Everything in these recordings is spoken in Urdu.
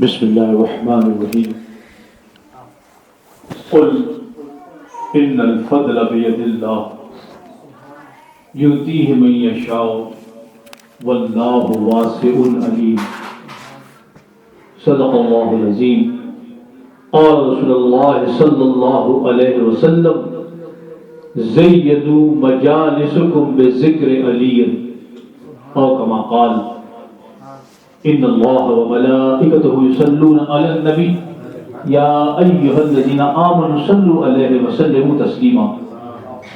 بسم الله الرحمن الرحيم قل إن الفضل بيد الله يؤتيه من يشاء والله واسع عليم صدق الله العظيم قال رسول الله صلى الله عليه وسلم زينوا مجالسكم بذكر علي أو كما قال ان اللہ وملائکتہ یصلون علی النبی یا ایہا الذین آمنوا صلوا علیہ وسلموا تسلیما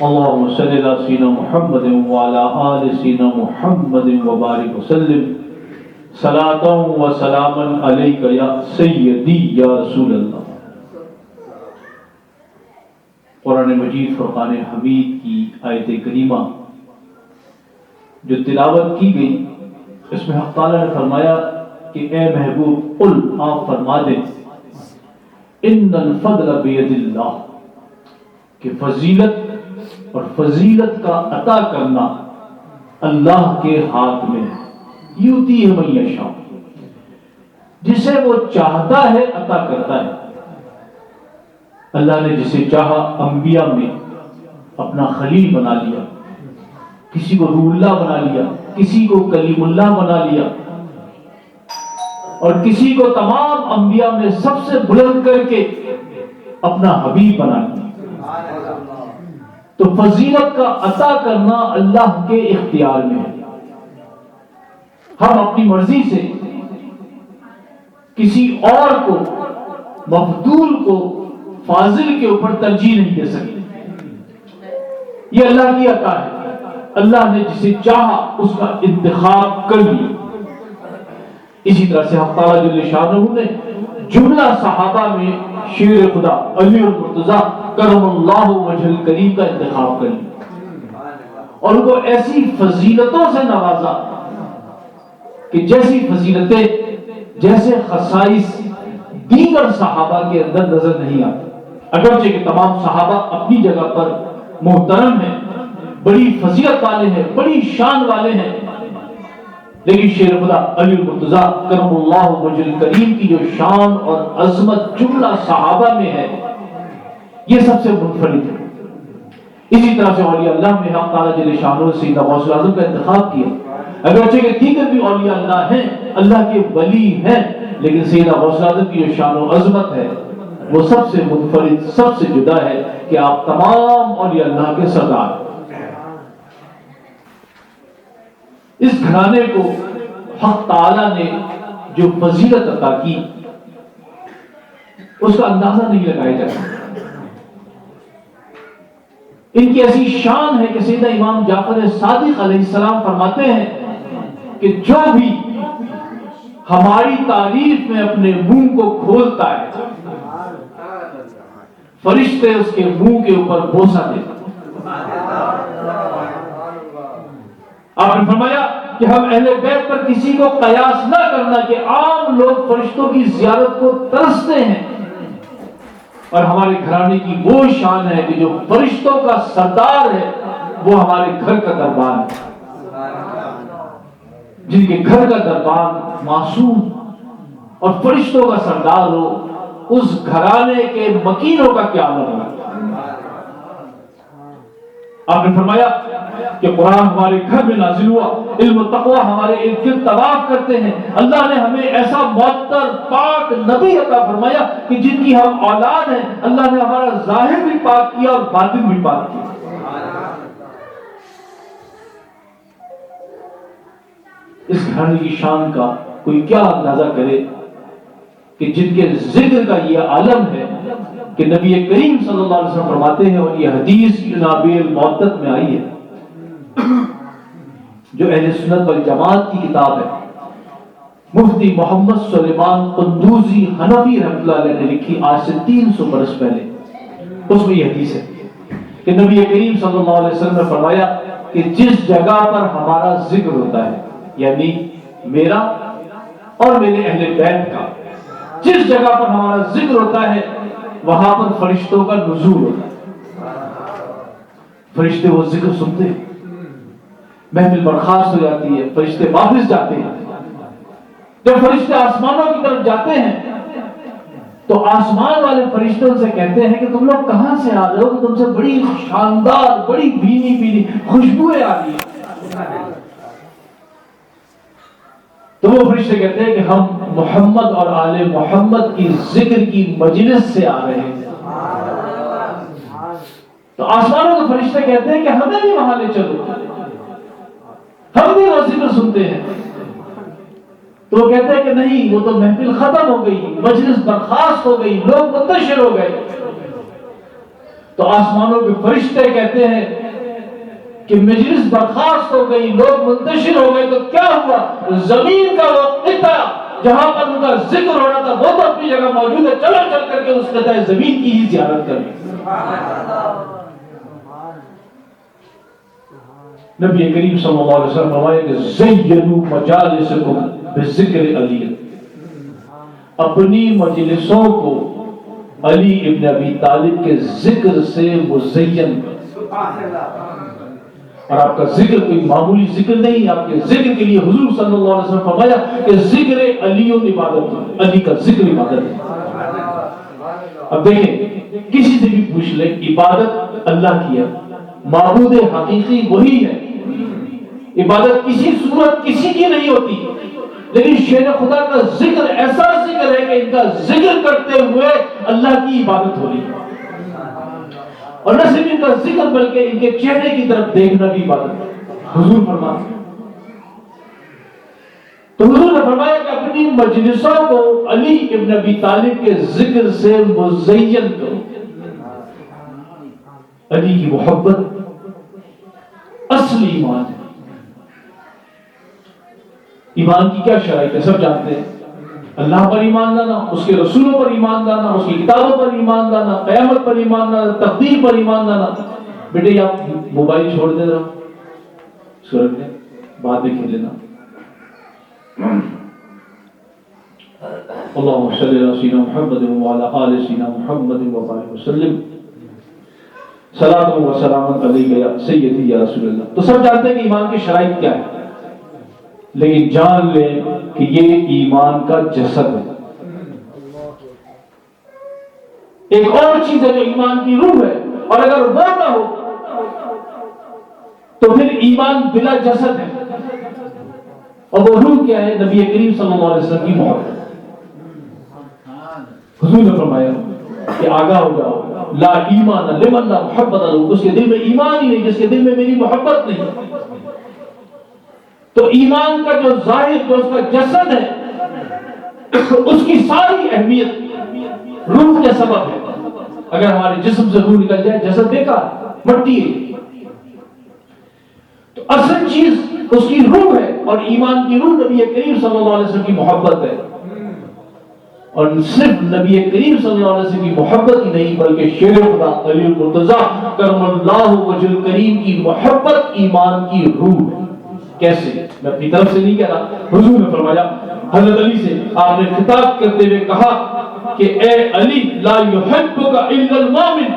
اللہم صلی علی سیدنا محمد وعلی آل سیدنا محمد وبارک وسلم صلاۃ و سلاما علیک یا سیدی یا رسول اللہ۔ قرآن مجید فرقان حمید کی آیت کریمہ جو تلاوت کی گئی، اس میں حق تعالیٰ نے فرمایا کہ اے محبوب قل، آپ فرما دیں ان الفضل بید اللہ، کہ فضیلت اور فضیلت کا عطا کرنا اللہ کے ہاتھ میں ہے، یؤتی من یشاء، جسے وہ چاہتا ہے عطا کرتا ہے۔ اللہ نے جسے چاہا انبیاء میں اپنا خلیل بنا لیا، کسی کو روح اللہ بنا لیا، کسی کو کلیم اللہ بنا لیا، اور کسی کو تمام انبیاء میں سب سے بلند کر کے اپنا حبیب بنا لیا۔ تو فضیلت کا عطا کرنا اللہ کے اختیار میں ہے۔ ہم اپنی مرضی سے کسی اور کو، مفضول کو فاضل کے اوپر ترجیح نہیں دے سکتے، یہ اللہ کی عطا ہے۔ اللہ نے جسے چاہا اس کا انتخاب کر لیا۔ اسی طرح سے حق تعالیٰ جل شانہ نے جملہ صحابہ میں شیر خدا علی المرتضیٰ کرم اللہ وجہ الکریم کا انتخاب کر لیا، اور ان کو ایسی فضیلتوں سے نوازا کہ جیسی فضیلتیں، جیسے خصائص دیگر صحابہ کے اندر نظر نہیں آتی۔ اگرچہ کہ تمام صحابہ اپنی جگہ پر محترم ہیں، بڑی فضیلت والے ہیں، بڑی شان والے ہیں، لیکن شیر خدا علی المرتضیٰ کرم اللہ وجہ الکریم کی جو شان اور عظمت جملہ صحابہ میں ہے، یہ سب سے منفرد ہے۔ اسی طرح سے اولیاء اللہ میں حق تعالیٰ جل شانہ سیدنا غوث اعظم کا انتخاب کیا، اگرچہ کہ دیگر بھی اولیاء اللہ ہیں، اللہ کے ولی ہیں، لیکن سیدنا غوث اعظم کی جو شان و عظمت ہے وہ سب سے منفرد، سب سے جدا ہے کہ آپ تمام اولیاء اللہ کے سردار ہیں۔ اس گھرانے کو حق تعالیٰ نے جو فضیلت عطا کی، اس کا اندازہ نہیں لگایا جا سکتا۔ ان کی ایسی شان ہے کہ سیدنا امام جعفر صادق علیہ السلام فرماتے ہیں کہ جو بھی ہماری تعریف میں اپنے منہ کو کھولتا ہے، فرشتے اس کے منہ کے اوپر بوسہ دیتے۔ آپ نے فرمایا کہ ہم اہل بیت پر کسی کو قیاس نہ کرنا کہ عام لوگ فرشتوں کی زیارت کو ترستے ہیں، اور ہمارے گھرانے کی وہ شان ہے کہ جو فرشتوں کا سردار ہے وہ ہمارے گھر کا دربان ہے، جن کے گھر کا دربان معصوم اور فرشتوں کا سردار ہو، اس گھرانے کے مکینوں کا کیا عمل ہے۔ آپ نے فرمایا کہ قرآن ہمارے گھر میں نازل ہوا، علم و تقوی ہمارے ارد گرد طواف کرتے ہیں، اللہ نے ہمیں ایسا معطر پاک نبی عطا فرمایا کہ جن کی ہم اولاد ہیں، اللہ نے ہمارا ظاہر بھی پاک کیا اور باطن بھی پاک کیا۔ اس گھرانے کی شان کا کوئی کیا اندازہ کرے کہ جن کے ذکر کا یہ عالم ہے کہ نبی کریم صلی اللہ علیہ وسلم فرماتے ہیں، اور یہ حدیث جناب المعتد میں آئی ہے جو اہل سنت والجماعت کی کتاب ہے، مفتی محمد سلیمان قندوزی حنفی رحمۃ اللہ علیہ نے لکھی آج سے 300 برس پہلے۔ اس میں یہ حدیث ہے کہ نبی کریم صلی اللہ علیہ وسلم نے فرمایا کہ جس جگہ پر ہمارا ذکر ہوتا ہے، یعنی میرا اور میرے اہل بیت کا، جس جگہ پر ہمارا ذکر ہوتا ہے وہاں پر فرشتوں کا نزول ہوتا ہے۔ فرشتے وہ ذکر سنتے ہیں، محفل برخاست ہو جاتی ہے، فرشتے واپس جاتے ہیں، جب فرشتے آسمانوں کی طرف جاتے ہیں تو آسمان والے فرشتوں سے کہتے ہیں کہ تم لوگ کہاں سے آ رہے ہو، کہ تم سے بڑی شاندار، بڑی بھینی بھینی خوشبوئیں آ رہی ہیں۔ تو وہ فرشتے کہتے ہیں کہ ہم محمد اور آل محمد کی ذکر کی مجلس سے آ رہے ہیں۔ تو آسمانوں کے فرشتے کہتے ہیں کہ ہمیں بھی وہاں لے چلو، ہم بھی وہ ذکر سنتے ہیں۔ تو وہ کہتے ہیں کہ نہیں، وہ تو محفل ختم ہو گئی، مجلس برخاست ہو گئی، لوگ منتشر ہو گئے۔ تو آسمانوں کے فرشتے کہتے ہیں کہ مجلس برخاست ہو گئی، لوگ منتشر ہو گئے، تو کیا ہوا؟ زمین کا وہ قطعہ جہاں پر ان کا ذکر ہو رہا تھا وہ تو اپنی جگہ موجود ہے، چلو چل کر کے اس قطعہ زمین کی ہی زیارت کریں۔ نبی کریم صلی اللہ علیہ وسلم فرمایا کہ زینوا مجالسکم بذکر علی، اپنی مجلسوں کو علی ابن ابی طالب کے ذکر سے مزین کرو۔ اور آپ کا ذکر کوئی معمولی ذکر نہیں، آپ کے ذکر کے لیے حضور صلی اللہ علیہ وسلم فرمایا کہ ذکر علی عبادت ہے، علی کا ذکر عبادت ہے۔ اب دیکھیں، کسی سے بھی پوچھ لیں، عبادت اللہ کی ہے، معبود حقیقی وہی ہے، عبادت کسی صورت کسی کی نہیں ہوتی، لیکن شیر خدا کا ذکر ایسا ذکر ہے کہ ان کا ذکر کرتے ہوئے اللہ کی عبادت ہو رہی ہے، اور نہ صرف ان کا ذکر بلکہ ان کے چہرے کی طرف دیکھنا بھی عبادت ہے۔ حضور فرماتے تو حضور نے فرمایا کہ اپنی مجلسوں کو علی ابن ابی طالب کے ذکر سے مزین کرو۔ علی کی محبت اصلی ایمان ہے۔ ایمان کی کیا شرائط ہے سب جانتے ہیں، اللہ پر ایمان لانا، اس کے رسولوں پر ایمان لانا، اس کی کتابوں پر ایمان لانا، قیامت پر ایمان لانا، تقدیر پر ایمان لانا۔ بیٹے یہ آپ موبائل چھوڑ دے رہا سورج میں بعد میں کھیل لینا۔ اللہم صلی علی سیدنا محمد وعلی آل سیدنا محمد وبارک وسلم، صلاۃ و سلام علیک یا سیدی یا رسول اللہ۔ تو سب جانتے ہیں کہ ایمان کی شرائط کیا ہے، لیکن جان لیں کہ یہ ایمان کا جسد ہے۔ ایک اور چیز ہے جو ایمان کی روح ہے، اور اگر وہ نہ ہو تو پھر ایمان بلا جسد ہے۔ اور وہ روح کیا ہے؟ نبی کریم صلی اللہ علیہ وسلم کی محبت۔ حضور نے فرمایا کہ آگاہ ہو جاؤ، لا ایمان لمن لا محبت له، اس کے دل میں ایمان ہی نہیں جس کے دل میں میری محبت نہیں۔ تو ایمان کا جو ظاہر، جو اس کا جسد ہے، اس کی ساری اہمیت روح کے سبب ہے۔ اگر ہمارے جسم سے روح نکل جائے جسد بیکار، مٹی ہے۔ تو اصل چیز اس کی روح ہے، اور ایمان کی روح نبی کریم صلی اللہ علیہ وسلم کی محبت ہے۔ اور صرف نبی کریم صلی اللہ علیہ وسلم کی محبت ہی نہیں بلکہ شیر خدا علی المرتضیٰ کرم اللہ وجہ الکریم کی محبت ایمان کی روح ہے۔ کیسے؟ میں اپنی طرف سے نہیں کہہ رہا، حضور نے فرمایا، حضرت علی سے آپ نے خطاب کرتے ہوئے کہا کہ اے علی، لا یحبک الا المؤمن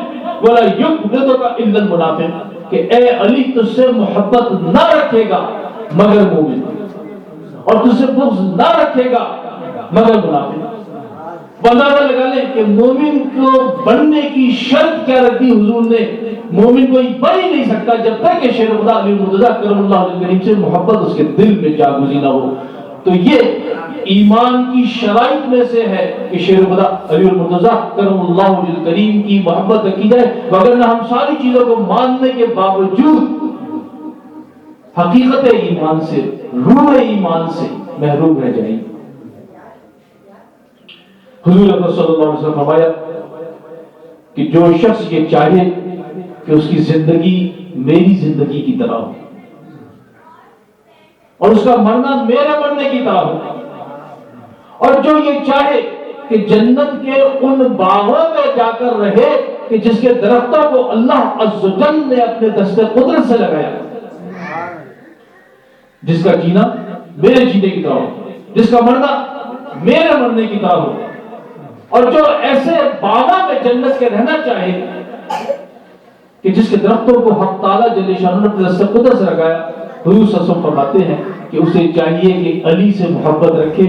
ولا یبغضک الا المنافق، کہ اے علی تجھ سے محبت نہ رکھے گا مگر مومن، اور تجھ سے بغض نہ رکھے گا مگر منافق۔ اندازہ لگا لیں کہ مومن کو بننے کی شرط کیا رکھ دی حضور نے؟ مومن کوئی بن ہی نہیں سکتا جب تک کہ شیر خدا علی المرتضیٰ کرم اللہ وجہ الکریم سے محبت اس کے دل میں جاگزی نہ ہو۔ تو یہ ایمان کی شرائط میں سے ہے کہ شیر خدا علی المرتضیٰ کرم اللہ وجہ الکریم کی محبت رکھی جائے، وگرنہ ہم ساری چیزوں کو ماننے کے باوجود حقیقت ایمان سے، روح ایمان سے محروم رہ جائیں۔ حضور اکرم صلی اللہ علیہ وسلم فرمایا کہ جو شخص یہ چاہے کہ اس کی زندگی میری زندگی کی طرح ہو، اور اس کا مرنا میرے مرنے کی طرح ہو، اور جو یہ چاہے کہ جنت کے ان باغوں میں جا کر رہے کہ جس کے درختوں کو اللہ عز و جل نے اپنے دست قدرت سے لگایا، جس کا جینا میرے جینے کی طرح ہو، جس کا مرنا میرے مرنے کی طرح ہو، اور جو ایسے باغوں میں جنت کے رہنا چاہے کہ جس کے درختوں کو حق تعالیٰ جل شانہ نے اپنے دست قدرت سے لگایا، حضور صلی اللہ علیہ وسلم فرماتے ہیں کہ اسے چاہیے کہ علی سے محبت رکھے،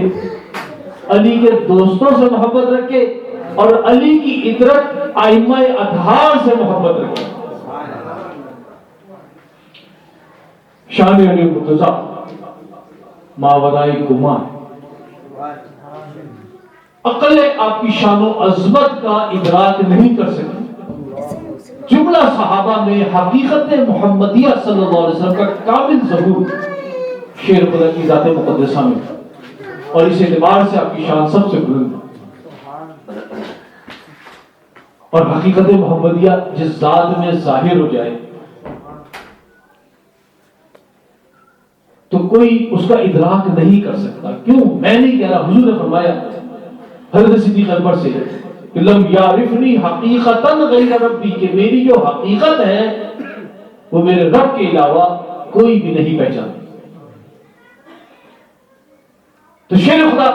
علی کے دوستوں سے محبت رکھے، اور علی کی اطرت ائمہ اطہار سے محبت رکھے۔ شان علی مرتضیٰ ماورائے گمان، عقل آپ کی شان و عظمت کا ادراک نہیں کر سکتی۔ جملہ صحابہ میں حقیقت محمدیہ صلی اللہ علیہ وسلم کا کامل ظہور شیر خدا کی ذات مقدسہ میں، اور اس اعتبار سے آپ کی شان سب سے بلند ہے۔ اور حقیقت محمدیہ جس ذات میں ظاہر ہو جائے تو کوئی اس کا ادراک نہیں کر سکتا۔ کیوں؟ میں نہیں کہہ رہا، حضور نے فرمایا حضرت صدیق اکبر سے کہ لم یعرفنی حقیقتاً غیر ربی، کہ میری جو حقیقت ہے وہ میرے رب کے علاوہ کوئی بھی نہیں پہچانتا۔ تو شیر خدا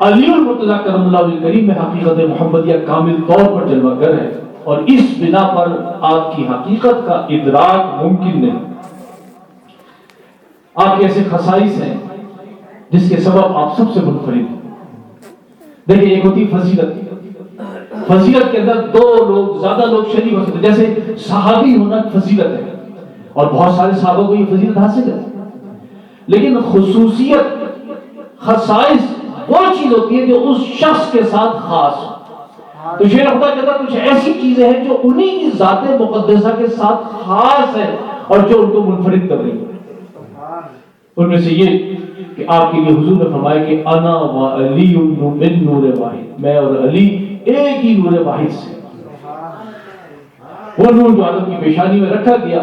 علی المرتضیٰ کرم اللہ وجہ کریم میں حقیقت محمدیہ کامل طور پر جلوہ گر ہے، اور اس بنا پر آپ کی حقیقت کا ادراک ممکن نہیں۔ آپ کے ایسے خصائص ہیں جس کے سبب آپ سب سے منفرد ہیں۔ دیکھیں، ایک ہوتی فضیلت، فضیلت کے اندر دو لوگ زیادہ لوگ شریک ہو سکتے، جیسے صحابی ہونا فضیلت ہے اور بہت سارے صحابوں کو یہ فضیلت حاصل ہے، لیکن خصوصیت خصائص وہ چیز ہوتی ہے جو اس شخص کے ساتھ خاص ہو۔ تو شیر خدا کہتا ہے کچھ ایسی چیزیں ہیں جو انہی کی ذات مقدسہ کے ساتھ خاص ہے اور جو ان کو منفرد کر رہی ہے۔ ان میں سے یہ کہ آپ کے لیے حضور نے فرمایا کہ انا و علی من نور واحد، میں اور علی ایک ہی نور واحد سے۔ وہ نور جو آدم کی پیشانی میں رکھا گیا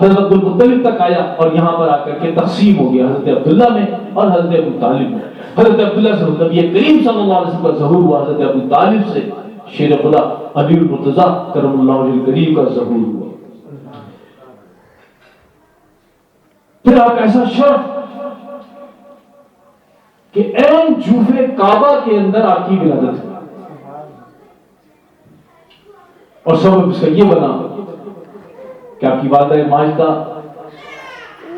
حضرت عبد المطلب تک آیا، اور یہاں پر آ کر کے تقسیم ہو گیا حضرت عبداللہ میں اور حضرت ابو طالب میں۔ حضرت عبداللہ سے نبی کریم صلی اللہ علیہ وسلم کا ظہور ہوا، حضرت ابو طالب سے شیر خدا علی المرتضیٰ کرم اللہ وجہ کریم کا ظہور ہوا۔ پھر آپ ایسا شرف کہ عین جوف کعبہ کے اندر آپ کی ولادت ہے، اور سبب اس کا یہ بنا کہ آپ کی والدہ ماجدہ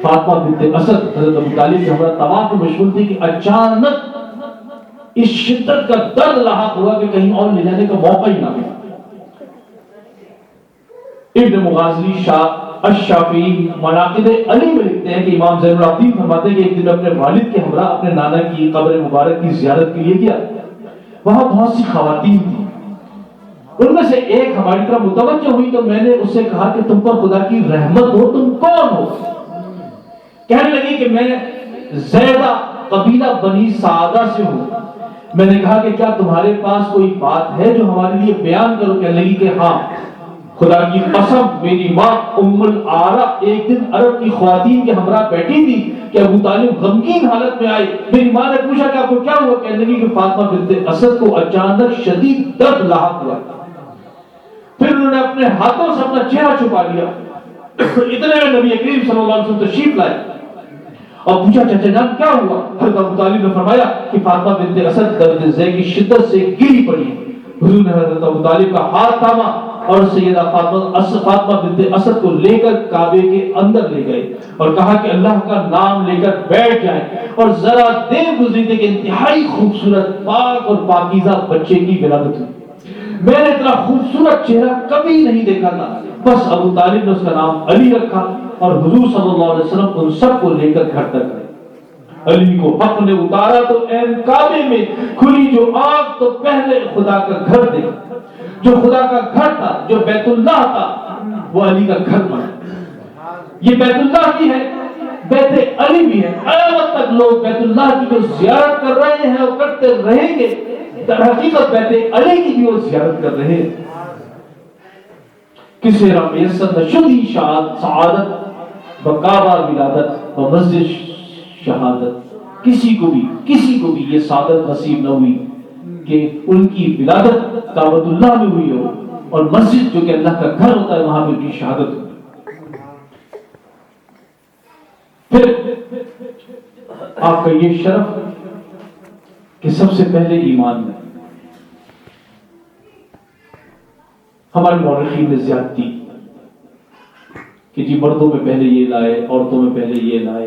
فاطمہ بنت اسد حضرت ابو طالب کے ہمراہ طواف میں مشغول تھی کہ اچانک اس شدت کا درد لاحق ہوا کہ کہیں اور لے جانے کا موقع ہی نہ ملا۔ ابن مغازلی شاہ الشافعی مناقب علی میں لکھتے ہیں کہ امام زین العابدین فرماتے ہیں کہ ایک دن اپنے والد کے ہمراہ اپنے نانا کی قبر مبارک کی زیارت کے لیے گیا۔ وہاں بہت سی خواتین تھیں، ان میں سے ایک ہماری طرف متوجہ ہوئی تو میں نے اس سے کہا کہ تم پر خدا کی رحمت ہو، تم کون ہو؟ کہنے لگی کہ میں زیدہ قبیلہ بنی سعدہ سے ہوں۔ میں نے کہا کہ کیا تمہارے پاس کوئی بات ہے جو ہمارے لیے بیان کرو؟ کہنے لگی کہ ہاں، خدا کی قسم میری ماں ام العارا ایک دن عرب کی خواتین کے ہمراہ بیٹھی تھی کہ ابو طالب غمگین حالت میں آئے۔ میری ماں نے پوچھا کہ آپ کو کیا ہوا؟ کہنے لگی کہ فاطمہ بنت اسد کو اچانک شدید درد لاحق ہوا۔ پھر انہوں نے اپنے ہاتھوں سے اپنا چہرہ چھپا لیا۔ اتنے میں نبی کریم صلی اللہ علیہ وسلم تشریف لائے اور پوچھا چچا جان کیا ہوا؟ حضرت ابو طالب نے فرمایا کہ فاطمہ بنت اسد درد زے کی شدت سے گری پڑی۔ حضور نے حضرت ابو طالب کا ہاتھ تھاما اور سیدہ فاطمہ بنت اسد کو لے کر کعبے کے اندر لے گئے اور کہا کہ اللہ کا نام لے کر بیٹھ جائیں، اور ذرا دیر گزری تھی کہ انتہائی خوبصورت پاک اور پاکیزہ بچے کی ولادت ہوئی۔ میں نے اتنا خوبصورت چہرہ کبھی نہیں دیکھا تھا۔ بس ابو طالب نے اس کا نام علی رکھا اور حضور صلی اللہ علیہ وسلم ان سب کو لے کر گھر تک گئے۔ علی کو حق نے اتارا تو عین کعبے میں کھلی جو آنکھ تو پہلے خدا کا گھر دیکھا۔ جو خدا کا گھر تھا، جو بیت اللہ تھا، وہ علی کا گھر بنا۔ یہ بیت اللہ کی ہے، بیت علی بھی ہے۔ قیامت تک لوگ بیت اللہ کی جو زیارت کر رہے ہیں اور کرتے رہیں گے، در حقیقت بیت علی کی بھی وہ زیارت کر رہے ہیں۔ کسی را میسر نشدی سعادت بکعبہ ولادت و مسجد شہادت، کسی کو بھی یہ سعادت نصیب نہ ہوئی کہ ان کی ولادت کعبۃ اللہ میں ہوئی ہو اور مسجد جو کہ اللہ کا گھر ہوتا ہے وہاں پہ ان کی شہادت ہو۔ پھر آپ کا یہ شرف کہ سب سے پہلے ایمان میں ہمارے مورخین نے زیادتی کہ جی مردوں میں پہلے یہ لائے، عورتوں میں پہلے یہ لائے،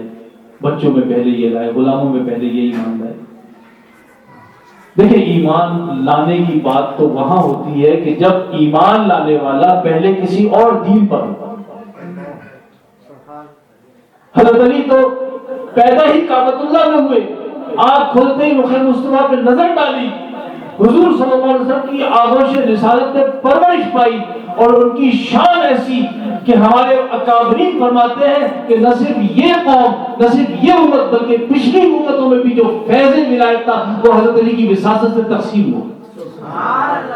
بچوں میں پہلے یہ لائے، غلاموں میں پہلے یہ ایمان لائے۔ دیکھیں ایمان لانے کی بات تو وہاں ہوتی ہے کہ جب ایمان لانے والا پہلے کسی اور دین پر ہو۔ حضرت علی تو پیدا ہی کعبۃ اللہ میں ہوئے، آنکھ کھولتے ہی رخ مصطفیٰ پہ نظر ڈالی، حضور صلی اللہ علیہ وسلم کی آغوش رسالت میں پرورش پائی، اور ان کی شان ایسی کہ ہمارے اکابرین فرماتے ہیں کہ نہ صرف یہ قوم، نہ صرف یہ امت، بلکہ پچھلی امتوں میں بھی جو فیض ولایت تھا وہ حضرت علی کی وساطت سے تقسیم ہوا۔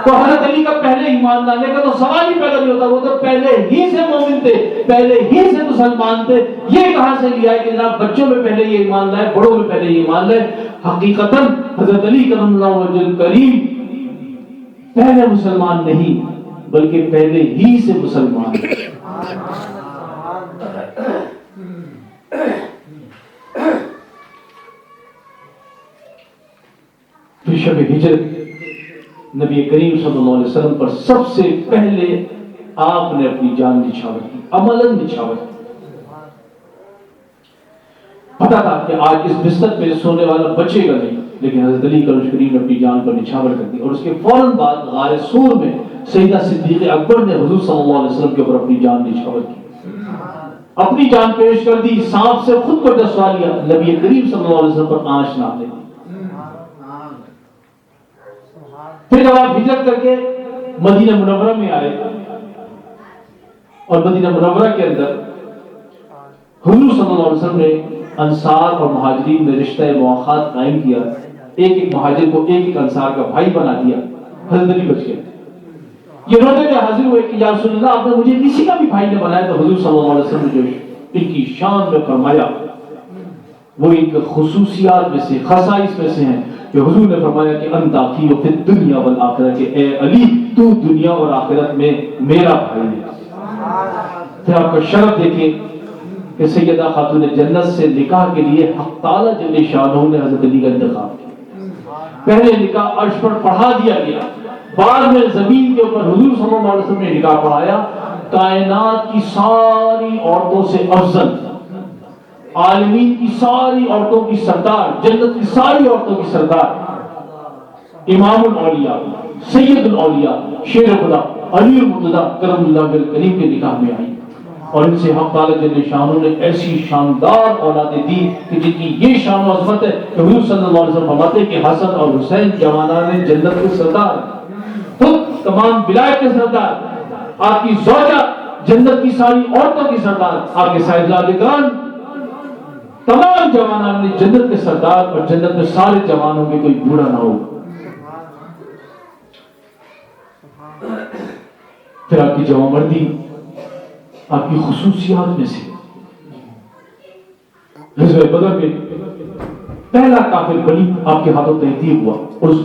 تو حضرت علی کا پہلے ایمان لانے کا تو سوال ہی پیدا نہیں ہوتا، وہ تو پہلے ہی سے مومن تھے، پہلے ہی سے مسلمان تھے۔ یہ کہاں سے لیا ہے کہ جناب بچوں میں پہلے یہ ایمان لائے، بڑوں میں پہلے یہ ایمان لائے؟ حقیقتاً حضرت علی کرم اللہ وجہ الکریم پہلے مسلمان نہیں بلکہ پہلے ہی سے مسلمان ہیں۔ پھر شب ہجرت نبی کریم صلی اللہ علیہ وسلم پر سب سے پہلے آپ نے اپنی جان نچھاور کی، عملاً نچھاور کی۔ پتا تھا کہ آج اس بستر پہ سونے والا بچے گا نہیں، لیکن حضرت علی کریم نے اپنی جان پر نچھاور کر دی، اور اس کے فوراً بعد غار سور میں سیدہ صدیق اکبر نے حضور صلی اللہ علیہ وسلم کے اوپر اپنی جان نچھاور کی، اپنی جان پیش کر دی، سانپ سے خود کو ڈسوا لیا، نبی کریم صلی اللہ علیہ وسلم پر آنچ نہ لے۔ پھر جب آپ ہجرت کر کے مدینہ منورہ میں آئے، اور مدینہ منورہ کے اندر حضور صلی اللہ علیہ وسلم نے انصار اور مہاجرین میں رشتہ مواخات قائم کیا، ایک ایک مہاجر کو ایک ایک انصار کا بھائی بنا دیا، حضرت علی بچ گئے۔ یہ روتے ہوئے حاضر ہوئے کہ یا رسول اللہ آپ نے مجھے کسی کا بھی بھائی نہ بنایا، تو حضور صلی اللہ علیہ وسلم نے جو ان کی شان میں فرمایا وہ ان کے خصوصیات میں سے، خصائص میں سے ہیں کہ حضور نے فرمایا کہ انت اخی فی الدنیا والآخرہ، کہ اے علی تو دنیا اور آخرت میں میرا بھائی ہے۔ پھر آپ کا شرف دیکھیں کہ سیدہ خاتون جنت سے نکاح کے لیے حق تعالیٰ جل شانہ نے حضرت علی کا انتخاب کیا۔ پہلے نکاح عرش پر پڑھا دیا گیا، بعد میں زمین کے اوپر حضور صلی اللہ علیہ وسلم نے نکاح پڑھایا۔ کائنات کی ساری عورتوں سے افضل، عالمین کی ساری عورتوں کی سردار، جنت کی ساری عورتوں کی سردار، امام الاولیاء، سید الاولیاء، شیر خدا علی المرتضیٰ کرم اللہ وجہ الکریم کے نکاح میں آئی، اور ان سے حق تعالیٰ جل شانہ نے ایسی شاندار اولادیں دی کہ جن کی یہ شان و عظمت ہے کہ حضور صلی اللہ علیہ وسلم فرماتے ہیں کہ حسن اور حسین جوانان جنت کے سردار، خود تمام ولایت کے سردار، آپ کی زوجہ جنت کی ساری عورتوں کی سردار، آپ کے صاحبزادگان تمام جوانان نے جنت کے سردار، اور جنت میں سارے جوانوں میں کوئی بوڑھا نہ ہو۔ پھر آپ کی جوانمردی آپ کی خصوصیات میں سے، غزوہ بدر میں پہلا کافر بلی آپ کے ہاتھوں تحقیق ہوا، اور اس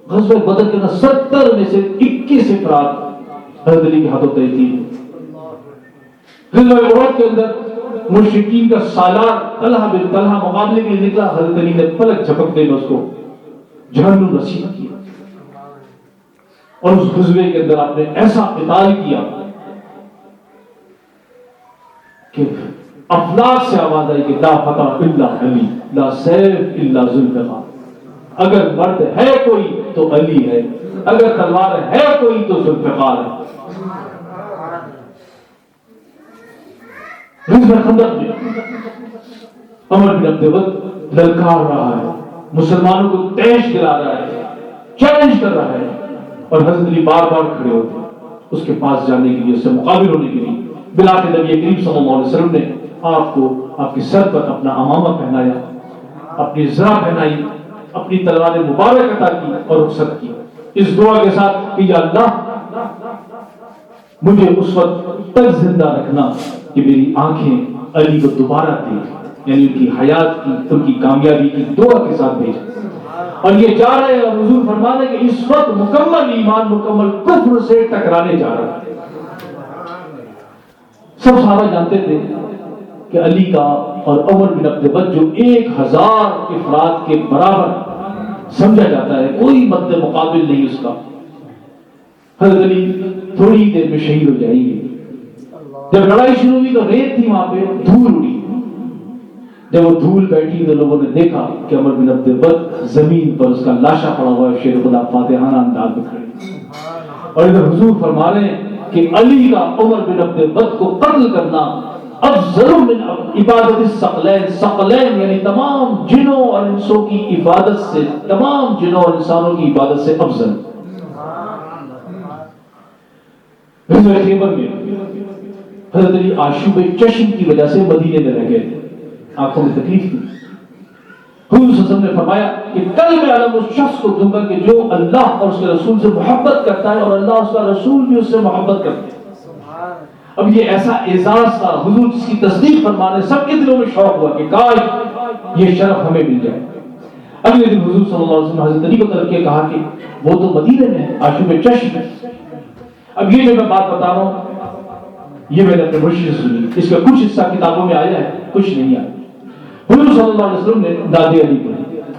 غزوہ بدر کے 70 میں سے 21 افراد حضرت علی کے ہاتھوں تحقیق ہوئے۔ غزوہ احد کے اندر مشرکین کا سالار طلحہ بن طلحہ مقابلے کے لیے نکلا، حضرت علی نے پلک جھپکتے میں اس کو جہنم نصیب کیا، اور اس غزوے کے اندر آپ نے ایسا قتال کیا کہ افلاک سے آواز آئی کہ لا فتح الا علی، لا سیف الا ذوالفقار، اگر مرد ہے کوئی تو علی ہے، اگر تلوار ہے کوئی تو ذوالفقار ہے۔ غزوہ خندق میں عمر بن عبد الود للکار رہا ہے، مسلمانوں کو تیش دلا رہا ہے، چیلنج کر رہا ہے، اور حضرت علی بار بار کھڑے ہوتے اس کے پاس جانے کے لیے، اس سے مقابل ہونے کے لیے۔ بلاتے نبی کریم صلی اللہ علیہ وسلم نے آپ کو آپ کے سر پر اپنا امامہ پہنایا، اپنی زرہ پہنائی، اپنی تلوار مبارک عطا کی اور رخصت کی، اس دعا کے ساتھ کہ یا اللہ مجھے اس وقت تک زندہ رکھنا کہ میری آنکھیں علی کو دوبارہ دیں، یعنی ان کی حیات کی، ان کی کامیابی کی دعا کے ساتھ بھیجا۔ اور یہ جا رہے ہیں، اور حضور فرما رہے ہیں کہ اس وقت مکمل ایمان مکمل کفر سے ٹکرانے جا رہا ہے۔ سب صحابہ جانتے تھے کہ علی کا اور عمر بن عبد الود جو 1000 افراد کے برابر سمجھا جاتا ہے، کوئی مد مقابل نہیں اس کا، حضرت علی تھوڑی دیر میں شہید ہو جائیں گے، جب لڑائی شروع ہوئی تو ریت تھی وہاں پہ، دھول اڑی. جب وہ دھول بیٹھی تو لوگوں نے دیکھا کہ عمر بن عبد البر زمین پر اس کا لاشا پڑا ہوا ہے، شیر خدا فاتحانہ انداز میں کھڑے. اور ادھر حضور فرما رہے ہیں کہ علی کا عمر بن عبد البر کو قتل کرنا افضل من عبادت الثقلین، ثقلین یعنی تمام جنوں اور انسوں کی عبادت سے، تمام جنوں اور انسانوں کی عبادت سے افضل. غزوہ خیبر میں حضرت علی آشوب چشم کی وجہ سے مدینے میں رہ گئے تھے، آنکھوں میں تکلیف تھی. حضور صلی اللہ علیہ وسلم نے فرمایا کہ کل میں علم اس شخص کو دوں گا کہ جو اللہ اور اس کے رسول سے محبت کرتا ہے اور اللہ اس کا رسول بھی اس سے محبت کرتے ہیں. اب یہ ایسا اعزاز تھا، حضور جس کی تصدیق فرمانے سب کے دلوں میں شوق ہوا کہ کاش یہ شرف ہمیں مل جائے. اگلے دن حضور صلی اللہ علیہ وسلم حضرت علی کو طلب کے کہا کہ وہ تو مدینے میں ہے، آشوب چشم ہے. اب یہ جو میں بات بتا رہا ہوں یہ میں نے اپنے مرشد سے سنی، اس کا کچھ حصہ کتابوں میں آیا ہے، کچھ نہیں آیا. حضور صلی اللہ علیہ وسلم نے داد علی کو،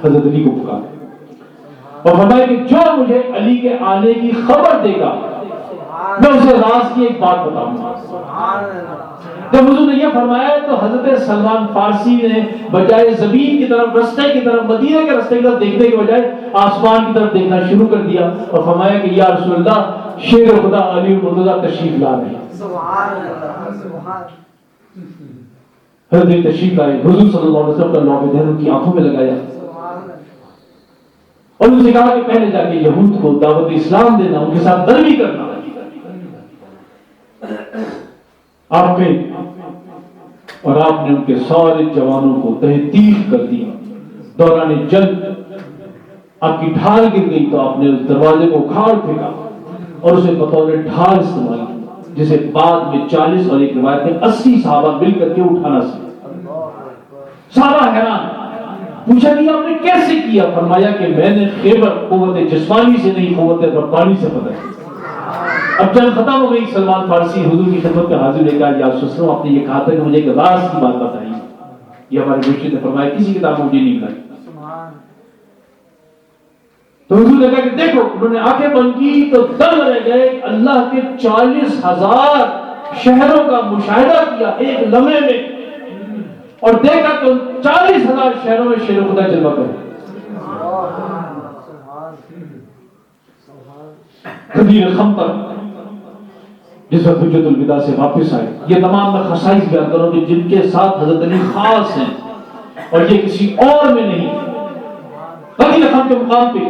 حضرت علی کو پکارا اور فرمایا کہ جو مجھے علی کے آنے کی خبر دے گا میں اسے راز کی ایک بات بتاؤں گا. جب حضور نے یہ فرمایا تو حضرت سلمان فارسی نے بجائے زمین کی طرف، رستے کی طرف، مدینے کے رستے کی طرف دیکھنے کے بجائے آسمان کی طرف دیکھنا شروع کر دیا اور فرمایا کہ یا رسول اللہ شیر خدا علی مرتضیٰ تشریف لا رہے ہیں. حضرت تشریف لائے، حضور صلی اللہ علیہ وسلم کا لوح دہن ان کی آنکھوں میں لگایا اور ان سے کہا کہ پہلے جا کے یہود کو دعوت اسلام دینا، ان کے ساتھ نرمی کرنا. آپ نے اور آپ نے ان کے سارے جوانوں کو تحقیق کر دیا. دوران جنگ آپ کی ڈھال گر گئی تو آپ نے اس دروازے کو اکھاڑ پھینکا اور اسے بطور ڈھال استعمال کیا، جسے بعد میں 40 اور ایک روایت میں 80 صحابہ مل کر کے اٹھانا سکے. صحابہ حیران، پوچھا کہ آپ نے کیسے کیا؟ فرمایا کہ میں نے خیبر قوت جسمانی سے نہیں، قوت ربانی سے فتح کی. اب جنگ ختم ہو گئی، سلمان فارسی حضور کی خدمت میں حاضر لے کر یا رسول اللہ آپ نے یہ کہا تھا کہ مجھے ایک راز کی بات بتائی. یہ ہمارے مرشد نے فرمایا کسی کتاب میں مجھے نہیں بتائی. تو حضور نے کہا کہ دیکھو، انہوں نے آنکھیں بند کی تو دنگ رہ گئے. اللہ کے 40,000 شہروں کا مشاہدہ کیا ایک لمحے میں اور دیکھا کہ 40,000 شہروں میں شیر خدا جلوہ کرے. غدیر خمر جس وقت حجت الوداع سے واپس آئے، یہ تمام میں خصائص بیان کروں کہ جن کے ساتھ حضرت علی خاص ہیں اور یہ کسی اور میں نہیں. غدیر خمر کے مقام پہ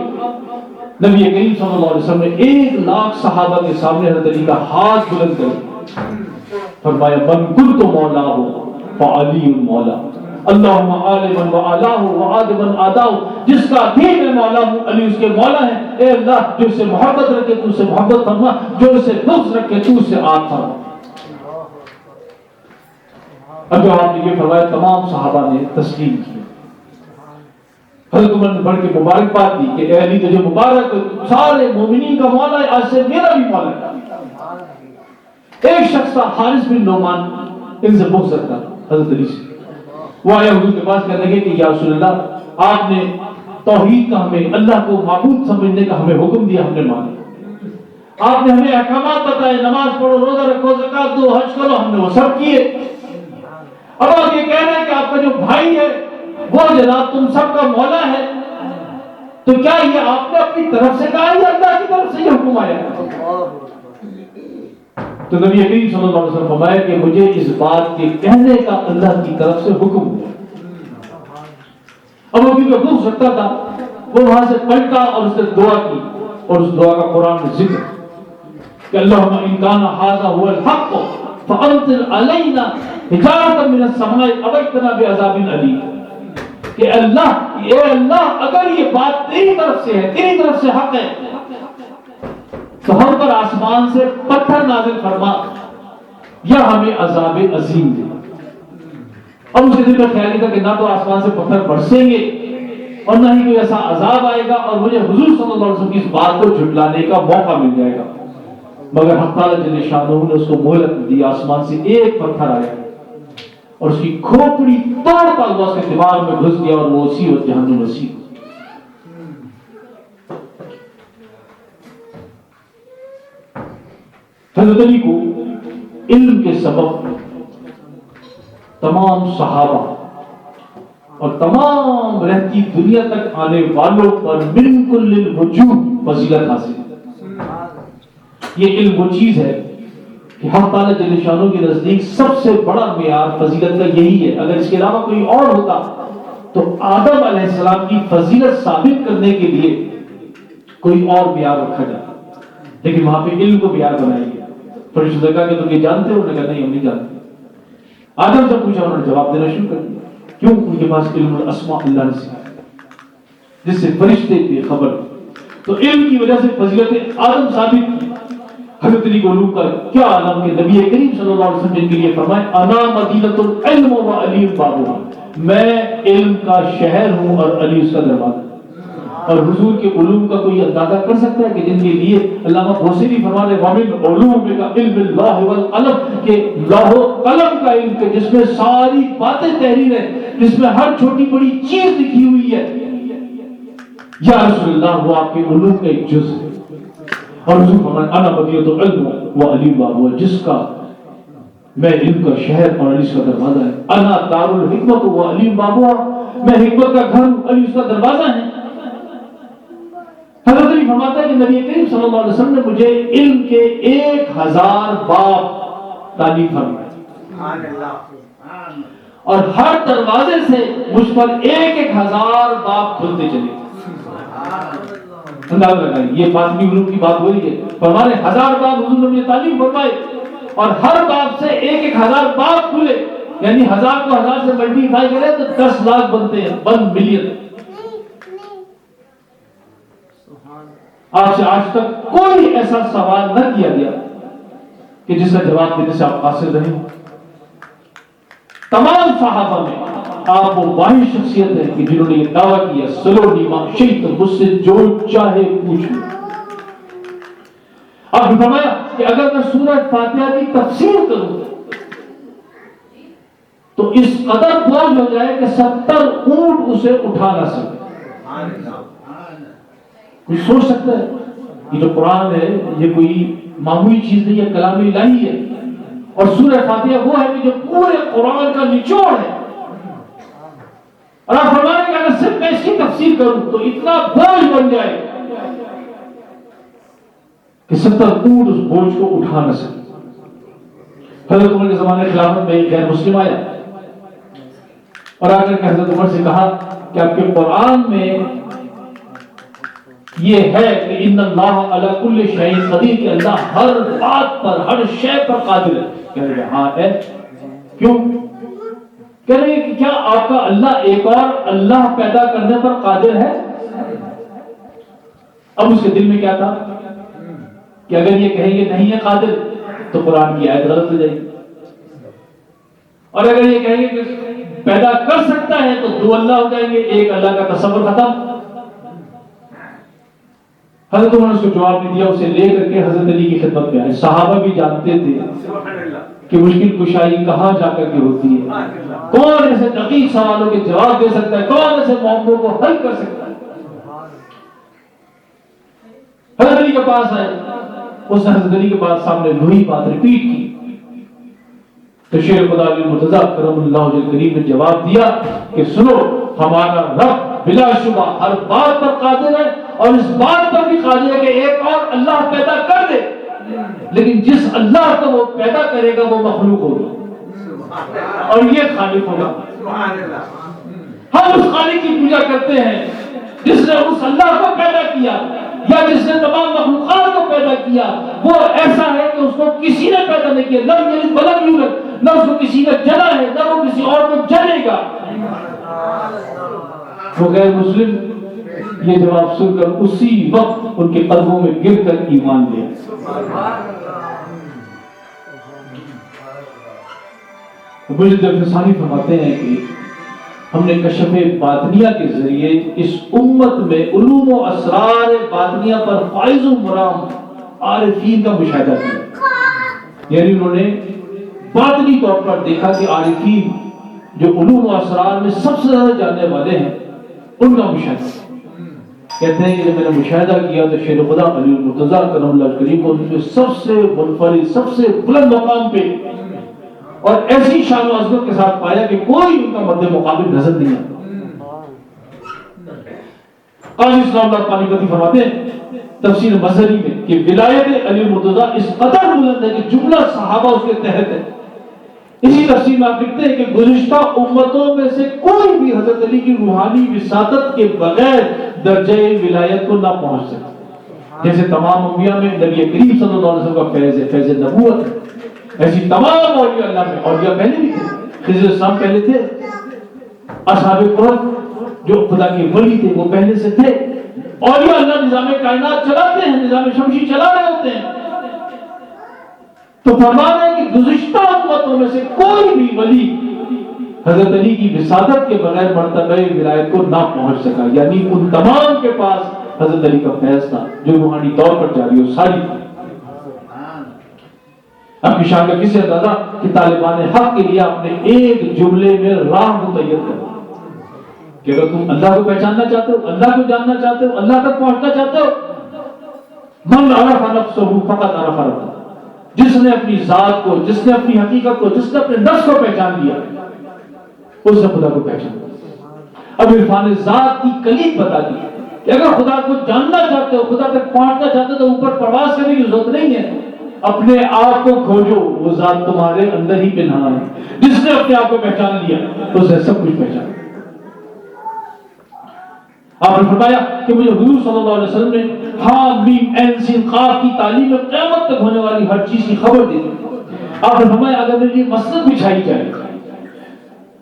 نبی کریم صلی اللہ علیہ وسلم نے 1,00,000 صحابہ کے سامنے حضرت علی کا ہاتھ بلند کر فرمایا من کنت مولاہ فعلی مولا اللہم آل من وآلہ وآد من آداہ. جس کا بھی میں مولا ہوں علی اس کے مولا ہے. اے اللہ جو اسے محبت رکھے تو اسے محبت فرما، جو اسے بغض رکھے تو اسے آگ فرما. اب جو آپ نے یہ فرمایا تمام صحابہ نے تسلیم کیا. حضرت عمر نے بڑھ کے مبارکباد دی کہ اے علی تجھے مبارک، سارے مومنین کا مولا ہے، آج سے میرا بھی مولا ہے. ایک شخص تھا حارث بن نعمان، ان سے بغض رکھتا حضرت علی سے. وہ آیا حضور کے پاس کہنے لگے کہ یا رسول اللہ آپ نے توحید کا، ہمیں اللہ کو معبود سمجھنے کا ہمیں حکم دیا، ہم نے مانا. آپ نے ہمیں احکامات بتائے، نماز پڑھو، روزہ رکھو، زکات دو، حج کرو، ہم نے وہ سب کیے. اب آپ یہ کہہ رہے ہیں کہ آپ کا جو بھائی ہے وہ جناب تم سب کا مولا ہے، تو کیا یہ آپ نے اپنی طرف سے کہا یا اللہ کی طرف سے یہ حکم آیا؟ تو نبی کریم صلی اللہ علیہ وسلم فرمایا کہ مجھے اس بات کے کہنے کا اللہ کی طرف سے حکم ہوا. اب وہ کیونکہ بغض رکھتا تھا وہ وہاں سے پلٹا اور اس نے دعا کی اور اس دعا کا قرآن میں ذکر کہ اللہم ان کان ھذا ھو الحق فامطر علینا حجارۃ من السماء او ائتنا بعذاب علیم. کہ اللہ، اے اللہ اگر یہ بات تیری طرف سے ہے، تیری طرف سے حق ہے تو ہم پر آسمان سے پتھر نازل فرما یا ہمیں عذاب عظیم دے. اب اس کے دل میں خیال تھا کہ نہ تو آسمان سے پتھر برسیں گے اور نہ ہی کوئی ایسا عذاب آئے گا اور مجھے حضور صلی اللہ علیہ وسلم کی اس بات کو جھٹلانے کا موقع مل جائے گا. مگر حق تعالی جل شانہ نے اس کو مہلت دی. آسمان سے ایک پتھر آیا اور اس کی کھوپڑی توڑتا ہوا اس کے دماغ میں گھس گیا اور وہ اسی وقت جہنم نصیب. حضرت علی کو علم کے سبب تمام صحابہ اور تمام رہتی دنیا تک آنے والوں پر من کل الوجوہ فضیلت حاصل ہے۔ یہ علم وہ چیز ہے کہ حق تعالیٰ جل شانہ کے نزدیک سب سے بڑا معیار فضیلت کا یہی ہے۔ اگر اس کے علاوہ کوئی اور ہوتا تو آدم علیہ السلام کی فضیلت ثابت کرنے کے لیے کوئی اور معیار رکھا جاتا، لیکن وہاں پہ علم کو معیار بنایا گیا۔ فرشتوں نے کہا کہ تم یہ جانتے ہو؟ انہوں نے کہا نہیں، ہم نہیں جانتے۔ آدم سے پوچھا، انہوں نے جواب دینا شروع کر دیا۔ کیوں؟ ان کے پاس علم الاسماء اللہ نے سکھایا، جس سے فرشتے تھے خبر۔ تو علم کی وجہ سے فضیلت آدم ثابت کی۔ حضرت علی کو علوم کا کیا عالم کے نبی کریم صلی اللہ علیہ وسلم جن کے لیے فرمائے انا مدینۃ العلم و علی بابها، میں علم کا شہر ہوں اور علی اس کا دروازہ۔ اور حضور کے علوم کا کوئی اندازہ کر سکتا ہے کہ جن کے لیے علامہ بوصیری فرما رہے وَمِنْ عُلُومِكَ عِلْمِ اللَّهِ وَالْقَلَمِ، کہ لوح و قلم کا علم کے جس میں ساری باتیں تحریر ہے، جس میں ہر چھوٹی بڑی چیز لکھی ہوئی ہے، یا رسول اللہ وہ آپ کے علوم کا ایک جز ہے۔ اور حضور فرمائے انا مدینۃ العلم و علی بابها، جس کا میں علم کا شہر اور علی کا دروازہ ہے۔ انا دار الحکمت و علی بابها، میں حکمت کا گھر، علی اس کا دروازہ ہے۔ حضرت علی فرماتا ہے کہ نبی کریم صلی اللہ علیہ وسلم نے مجھے علم کے 1000 باب تعلیم فرمائے، اور ہر دروازے سے مجھ پر 1000 باب کھلتے چلے۔ اندازہ لگائیں، یہ باطنی علوم کی بات ہو رہی ہے۔ فرمانے 1000 باب حضور نے مجھے تعلیم فرمائے، اور ہر باب سے 1000 باب کھلے، یعنی 1000 کو 1000 سے ملٹیپلائی کرے تو 10 لاکھ بنتے ہیں، 1 ملین۔ آپ سے آج تک کوئی ایسا سوال نہ کیا گیا کہ جس کا جواب دینے سے آپ قاصر رہے۔ تمام صحابہ میں آپ وہ واحد شخصیت ہے کہ جنہوں نے یہ دعویٰ کیا سلونی ما شئت، مجھ سے جو چاہے پوچھ لو۔ آپ نے فرمایا کہ اگر میں سورہ فاتحہ کی تفسیر کروں تو اس قدر بوجھ ہو جائے کہ 70 اونٹ اسے اٹھا نہ سکے۔ کوئی سوچ سکتا ہے یہ جو قرآن ہے یہ کوئی معمولی چیز نہیں ہے، کلام الہی ہے، اور سورہ فاتحہ وہ ہے کہ جو پورے قرآن کا نچوڑ ہے۔ اور آپ فرمانے کہ اگر صرف میں اس کی تفسیر کروں تو اتنا بوجھ بن جائے کہ 70 اونٹ اس بوجھ کو اٹھا نہ سکے۔ حضرت عمر کے زمانے خلافت میں ایک غیر مسلم آیا اور آ کر کے حضرت عمر سے کہا کہ آپ کے قرآن میں یہ ہے کہ ان اللہ علی کل شیء قدیر، کہ اللہ ہر بات پر، ہر شے پر قادر ہے۔ کہہ رہے ہاں ہے۔ کیوں؟ کہہ رہے کہ کیا آپ کا اللہ ایک اور اللہ پیدا کرنے پر قادر ہے؟ اب اس کے دل میں کیا تھا کہ اگر یہ کہیں گے نہیں ہے قادر تو قرآن کی آیت غلط ہو جائے گی، اور اگر یہ کہیں گے کہ پیدا کر سکتا ہے تو 2 اللہ ہو جائیں گے، ایک اللہ کا تصور ختم۔ حضرت عمر نے اس کو جواب نہیں دیا، اسے لے کر کے حضرت علی کی خدمت میں آئے۔ صحابہ بھی جانتے تھے کہ مشکل کشائی کہاں جا کر کے ہوتی ہے، کون ایسے دقیق سوالوں کے جواب دے سکتا ہے، کون ایسے معاملوں کو حل کر سکتا ہے۔ حضرت علی کے پاس آئے، اس نے حضرت علی کے پاس سامنے وہی بات ریپیٹ کی تو شیخ خدا علی مرتضیٰ کرم اللہ وجہ کریم نے جواب دیا کہ سنو، ہمارا رب بلا شبہ ہر بات پر قادر ہے، اور اس بات پر بھی قادر ہے کہ ایک اور اللہ پیدا کر دے، لیکن جس اللہ کو وہ پیدا کرے گا وہ مخلوق ہوگا اور یہ خالق ہوگا۔ ہم اس خالق کی پوجا کرتے ہیں جس نے اس اللہ کو پیدا کیا، یا جس نے تمام مخلوقات کو پیدا کیا۔ وہ ایسا ہے کہ اس کو کسی نے پیدا نہیں کیا، لم یلد ولم یولد، نہ اس کو کسی نے جنا ہے نہ وہ کسی اور کو جنے گا۔ وہ غیر مسلم یہ جواب سن کر اسی وقت ان کے قدموں میں گر کر ایمان لیا۔ مجھے جب ثانی فرماتے ہیں کہ ہم نے کشف باطنیہ کے ذریعے اس امت میں علوم و اسرار باطنیہ پر فائز و مرام عارفین کا مشاہدہ کیا، یعنی انہوں نے باطنی طور پر دیکھا کہ عارفین جو علوم و اسرار میں سب سے زیادہ جاننے والے ہیں ان کا مشاہدہ۔ کہتے ہیں کہ جب میں نے مشاہدہ کیا تو شیر خدا علی المرتضیٰ کرم اللہ کریم کو ان کے سب سے منفرد، سب سے بلند مقام پہ اور ایسی شان و عظمت کے ساتھ پایا کہ کوئی ان کا مد مقابل نظر نہیں آتا۔ قاضی اسلام اللہ پانی کتی فرماتے ہیں تفسیر مظہری میں کہ ولایت علی المرتضیٰ اس قدر بلند ہے کہ جملہ صحابہ اس کے تحت ہے۔ اسی تفسیر میں آپ لکھتے ہیں کہ گزشتہ امتوں میں سے کوئی بھی حضرت علی کی روحانی وساطت کے بغیر درجہ ولایت کو نہ پہنچ سکتا۔ جیسے تمام انبیاء میں نبی کریم صلی اللہ علیہ وسلم کا فیض ہے، فیض نبوت ہے، ایسی تمام اولیاء اللہ میں، اولیاء پہلے بھی تھے، خضر السلام پہلے تھے، اصحاب کہف جو خدا کے ولی تھے وہ پہلے سے تھے، اولیاء اللہ نظام کائنات چلاتے ہیں، نظام شمسی چلا رہے ہوتے ہیں۔ تو فرما رہے ہیں کہ گزشتہ امتوں میں سے کوئی بھی ولی حضرت علی کی وساطت کے بغیر مرتبہ ولایت کو نہ پہنچ سکا، یعنی ان تمام کے پاس حضرت علی کا فیض تھا جو روحانی طور پر جاری ہو ساری تھی۔ اب کی شان کا کسی اندازہ کہ طالبان حق کے لیے اپنے ایک جملے میں راہ متعین کر کہ اگر تم اللہ کو پہچاننا چاہتے ہو، اللہ کو جاننا چاہتے ہو، اللہ تک پہنچنا چاہتے ہو، من عرف نفسہ فقط عرف ربہ، جس نے اپنی ذات کو، جس نے اپنی حقیقت کو، جس نے اپنے نفس کو پہچان لیا اس نے خدا کو پہچانا۔ اب عرفان ذات کی کلید بتا دی کہ اگر خدا کو جاننا چاہتے ہو، خدا تک پہنچنا چاہتے ہو تو اوپر پرواز کرنے کی ضرورت نہیں ہے، اپنے آپ کو کھوجو، وہ ذات تمہارے اندر ہی پنہاں ہے۔ جس نے اپنے آپ کو پہچان لیا اس نے سب کچھ پہچانا۔ آپ نے فرمایا کہ مجھے حضور صلی اللہ علیہ وسلم نے حا میم عین سین قاف کی تعلیم میں قیامت تک ہونے والی ہر چیز کی خبر دی۔ آپ نے فرمایا اگر میرے لیے مسند بچھائی جائے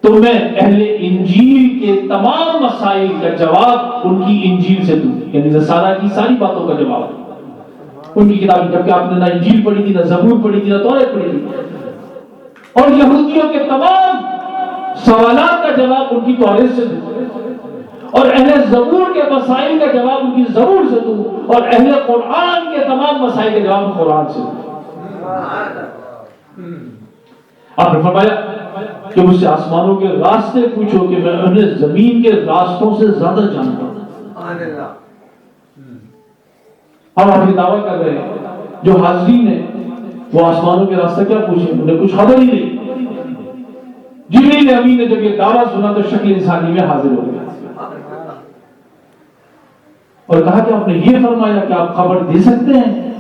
تو میں اہل انجیل کے تمام مسائل کا جواب ان کی انجیل سے دوں، یعنی نصارہ کی ساری باتوں کا جواب ان کی کتاب، جبکہ آپ نے نہ انجیل پڑھی تھی، نہ زبور پڑھی تھی، نہ توریت پڑھی تھی، اور یہودیوں کے تمام سوالات کا جواب ان کی توریت سے دوں، اور اہل زبور کے مسائل کا جواب ان کی زبور سے دوں، اور اہل قرآن کے تمام مسائل کا جواب قرآن سے دوں۔ آپ نے فرمایا کہ مجھ سے آسمانوں کے راستے پوچھو کہ میں انہیں زمین کے راستوں سے زیادہ جانتا ہوں۔ ہم آپ یہ دعویٰ کر رہے ہیں، جو حاضرین ہیں وہ آسمانوں کے راستہ کیا پوچھیں، انہیں کچھ خبر ہی نہیں۔ جبریل امین نے جب یہ دعویٰ سنا تو شکل انسانی میں حاضر ہو گیا اور کہا کہ آپ نے یہ فرمایا کہ آپ خبر دے سکتے ہیں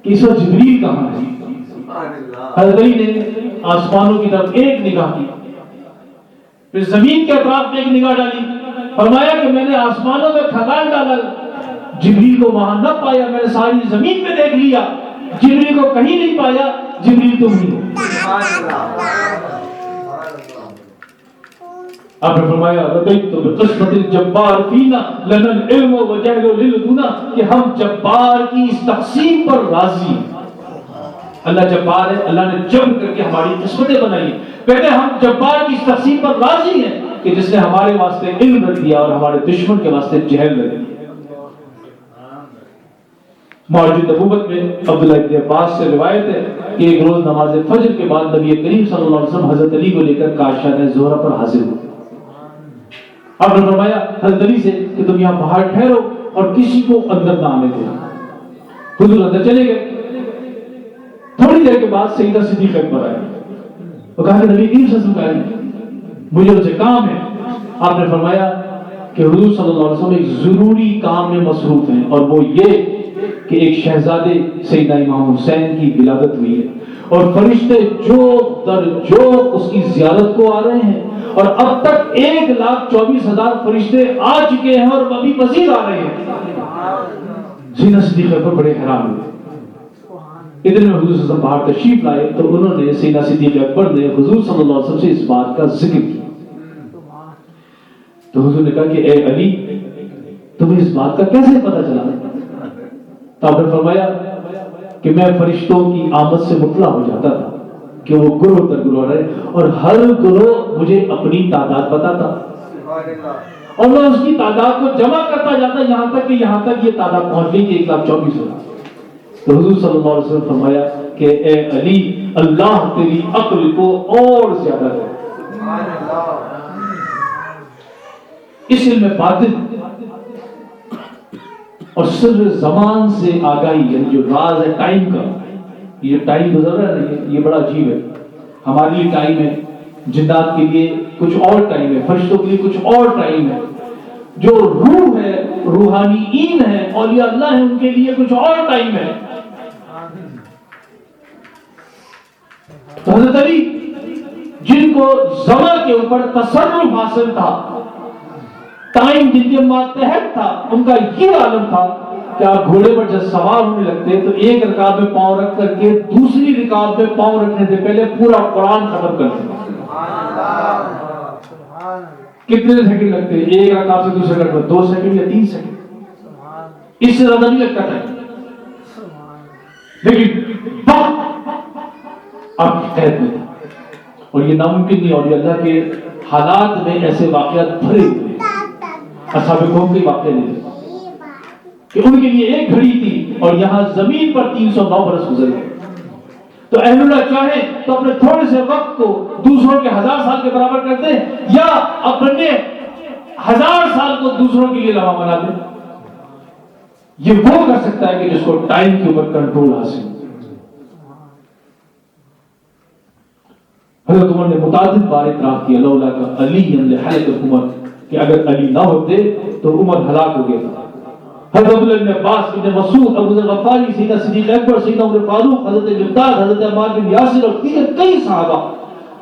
کہ اس وقت جبریل کہاں ہے؟ حضرت علی نے آسمانوں کی طرف ایک نگاہ کی، پھر زمین کے اطراف میں ایک نگاہ ڈالی، فرمایا کہ میں نے آسمانوں میں کھدان ڈالا، جبریل کو وہاں نہ پایا، میں نے ساری زمین میں دیکھ لیا، جبریل کو کہیں نہیں پایا، جبریل تم ہی ہو۔ آپ نے فرمایا رضیت بقسمت الجبار فینا لنا العلم وجہل للدنا، کہ ہم جبار کی اس تقسیم پر راضی ہیں۔ اللہ جبار ہے، اللہ نے جبر کر کے ہماری قسمتیں بنائی، کہتے ہیں ہم جبار کی اس تقسیم پر راضی ہیں کہ جس نے ہمارے واسطے علم رکھ دیا اور ہمارے دشمن کے واسطے جہل رکھ دیا۔ معجزہ نبوت میں عبداللہ ابن عباس سے روایت ہے کہ ایک روز نماز فجر کے بعد نبی کریم صلی اللہ علیہ وسلم حضرت علی کو لے کر کاشانہ زہرہ پر حاضر ہوئے۔ آپ نے فرمایا حضرت علی سے کہ تم یہاں باہر ٹھہرو اور کسی کو اندر نہ آنے دو۔ حضور اندر چلے گئے، تھوڑی دیر کے بعد سیدہ صدیق اکبر آئے، وہ کہا کہ نبی کریم صلی اللہ علیہ وسلم مجھے ان سے کام ہے۔ آپ نے فرمایا کہ حضور صلی اللہ علیہ وسلم ایک ضروری کام میں مصروف ہیں، اور وہ یہ کہ ایک شہزادے سیدنا امام حسین کی ولادت ہوئی ہے، اور فرشتے جوق در جوق اس کی زیارت کو آ رہے ہیں، اور اب تک 1,24,000 فرشتے آ چکے ہیں اور ابھی مزید آ رہے ہیں۔ سیدنا صدیق اکبر بڑے حیران ہوئے۔ اتنے میں حضور صلی اللہ علیہ وسلم باہر تشریف لائے تو انہوں نے سیدنا صدیق اکبر نے حضور صلی اللہ علیہ وسلم سے اس بات کا ذکر کیا، تو حضور نے کہا کہ اے علی تمہیں اس بات کا کیسے پتہ چلا؟ تو آپ نے فرمایا کہ میں فرشتوں کی آمد سے مطلع ہو جاتا تھا کہ وہ گروہ در گروہ رہے، اور ہر گروہ مجھے اپنی تعداد بتاتا، اور میں اس کی تعداد کو جمع کرتا جاتا یہاں تک یہ تعداد پہنچ گئی کہ 1,24,000۔ تو حضور صلی اللہ علیہ وسلم فرمایا کہ اے علی اللہ تیری عقل کو اور زیادہ دے۔ اس علم باطن اور سر زمان سے آگاہی، یعنی جو راز ہے ٹائم کا، یہ ٹائم گزر رہا ہے یہ بڑا عجیب ہے. ہمارے لیے ٹائم ہے، جنات کے لیے کچھ اور ٹائم ہے، فرشتوں کے لیے کچھ اور ٹائم ہے. جو روح ہے، روحانیین ہے، اولیاء اللہ ہے، ان کے لیے کچھ اور ٹائم ہے. تو حضرت علی جن کو زمان کے اوپر تصرف حاصل تھا، ٹائم جن کے ماتحت تھا، ان کا یہ عالم تھا کہ آپ گھوڑے پر جب سوار ہونے لگتے تو ایک رکاب میں پاؤں رکھ کر کے دوسری رکاب میں پاؤں رکھنے سے پہلے پورا قرآن ختم کرتے. کتنے سیکنڈ لگتے؟ ایک رکاب سے دوسرے رکاب میں 2 سیکنڈ یا 3 سیکنڈ، اس سے زیادہ نہیں لگتا تھا. لیکن وقت آپ کی قید میں تھا اور یہ ناممکن نہیں. اور یہ اللہ کے حالات میں ایسے واقعات بھرے ہوئے، اصحاب قوم کے واقعے نہیں کہ ان کے لیے ایک گھڑی تھی اور یہاں زمین پر 309 برس گزر گئے. تو اہل اللہ چاہیں تو اپنے تھوڑے سے وقت کو دوسروں کے 1000 سال کے برابر کر دیں، یا اپنے 1000 سال کو دوسروں کے لیے لمحہ بنا دیں. یہ وہ کر سکتا ہے کہ جس کو ٹائم کے اوپر کنٹرول حاصل. حضرت عمر نے متعدد بار اعتراف کیا لولا کا علی لحلق عمر، کہ اگر علی نہ ہوتے تو عمر ہلاک ہو گیا. حضرت عبداللہ بن عباس، ابن مسعود، ابو ذر غفاری، سیدنا صدیق اکبر، سیدنا عمر فاروق، حضرت مقداد، حضرت عمار بن یاسر اور دیگر کئی صحابہ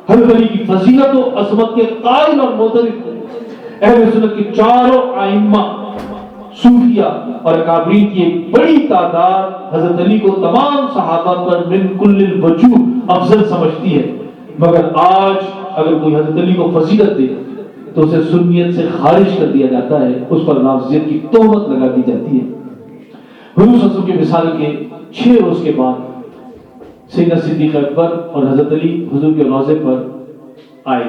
حضرت علی کی فضیلت و عظمت کے قائل اور معترف. اہل سنت کے چاروں ائمہ، صوفیہ اور اکابرین کی ایک بڑی تعداد حضرت علی کو تمام صحابہ پر من کل الوجوہ افضل سمجھتی ہے. مگر آج اگر کوئی حضرت علی کو فضیلت دے تو اسے سنیت سے خارج کر دیا جاتا ہے، اس پر رافضیت کی تہمت لگا دی جاتی ہے. حضور صلی اللہ علیہ وسلم کے وصال کے 6 روز کے بعد سیدنا صدیق اکبر اور حضرت علی حضور کے روضے پر آئے.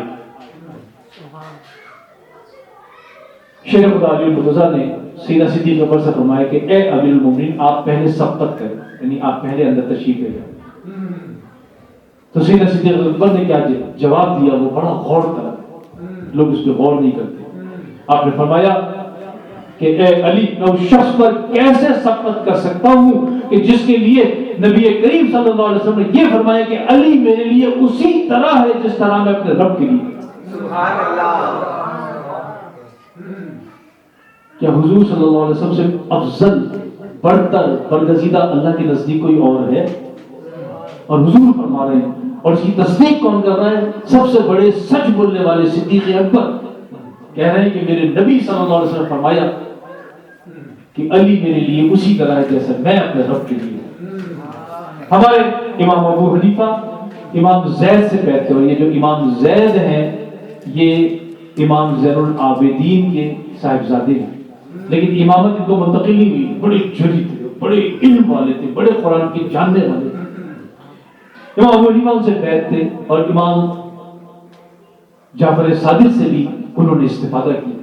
شیخ خدا علی المرتضیٰ نے سیدنا صدیق اکبر سے فرمایا کہ اے امیر المومنین، آپ پہلے سبقت کریں، یعنی آپ پہلے اندر تشریف لے جائیں. تو سیدنا صدیق اکبر نے کیا جواب دیا، وہ بڑا غور طلب، لوگ اس پہ غور نہیں کرتے. آپ نے فرمایا کہ اے علی، میں اس شخص پر کیسے سبقت کر سکتا ہوں کہ جس کے لیے نبی کریم صلی اللہ علیہ وسلم نے یہ فرمایا کہ علی میرے لیے اسی طرح ہے جس طرح میں اپنے رب کے لیے. سبحان اللہ. کیا حضور صلی اللہ علیہ وسلم سے افضل، برتر، برگزیدہ اللہ کے نزدیک کوئی اور ہے؟ اور حضور فرما رہے ہیں، اور اس کی تصدیق کون کر رہا ہے؟ سب سے بڑے سچ بولنے والے صدیق اکبر کہہ رہے ہیں کہ میرے نبی صلی اللہ علیہ وسلم نے فرمایا کہ علی میرے لیے اسی طرح ہے جیسے میں اپنے رب کے لیے. ہمارے امام ابو حنیفہ امام زید سے کہتے ہیں، یہ جو امام زید ہیں یہ امام زین العابدین کے صاحبزادے ہیں، لیکن امامت ان کو منتقل نہیں ہوئی. بڑے جری تھے، بڑے علم والے تھے، بڑے قرآن کے جاننے والے تھے. امام ابو حنیفہ ان سے بیعت تھے اور امام جعفر صادق سے بھی انہوں نے استفادہ کیا.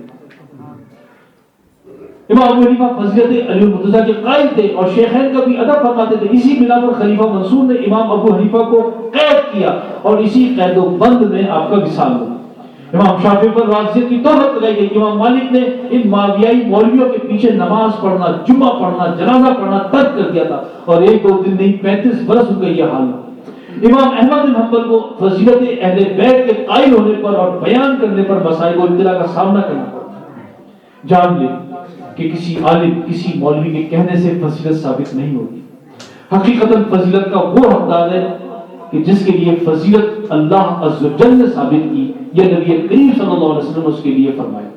امام ابو حنیفہ فضیلت علی المرتضیٰ کے قائل تھے اور شیخین کا بھی ادب فرماتے تھے. اسی بنا پر خلیفہ منصور نے امام ابو حنیفہ کو قید کیا اور اسی قید و بند میں آپ کا وصال ہوا. امام شافعی پر رافضیت کی تہمت لگائی گئی. امام مالک نے ان ماویائی مولویوں کے پیچھے نماز پڑھنا، جمعہ پڑھنا، جنازہ پڑھنا ترک کر دیا تھا اور 1-2 دن نہیں 35 برس ہو گئی یہ حال. امام احمد بن حنبل کو فضیلت اہل بیت کے قائل ہونے پر اور بیان کرنے پر مسائل و ابتلا کا سامنا کرنا پڑتا. جان لیں کہ کسی عالم، کسی مولوی کے کہنے سے فضیلت ثابت نہیں ہوگی. حقیقتاً فضیلت کا وہ حقدار ہے کہ جس کے لیے فضیلت اللہ عز و جل نے ثابت کی یا نبی کریم صلی اللہ علیہ وسلم اس کے لیے فرمایا.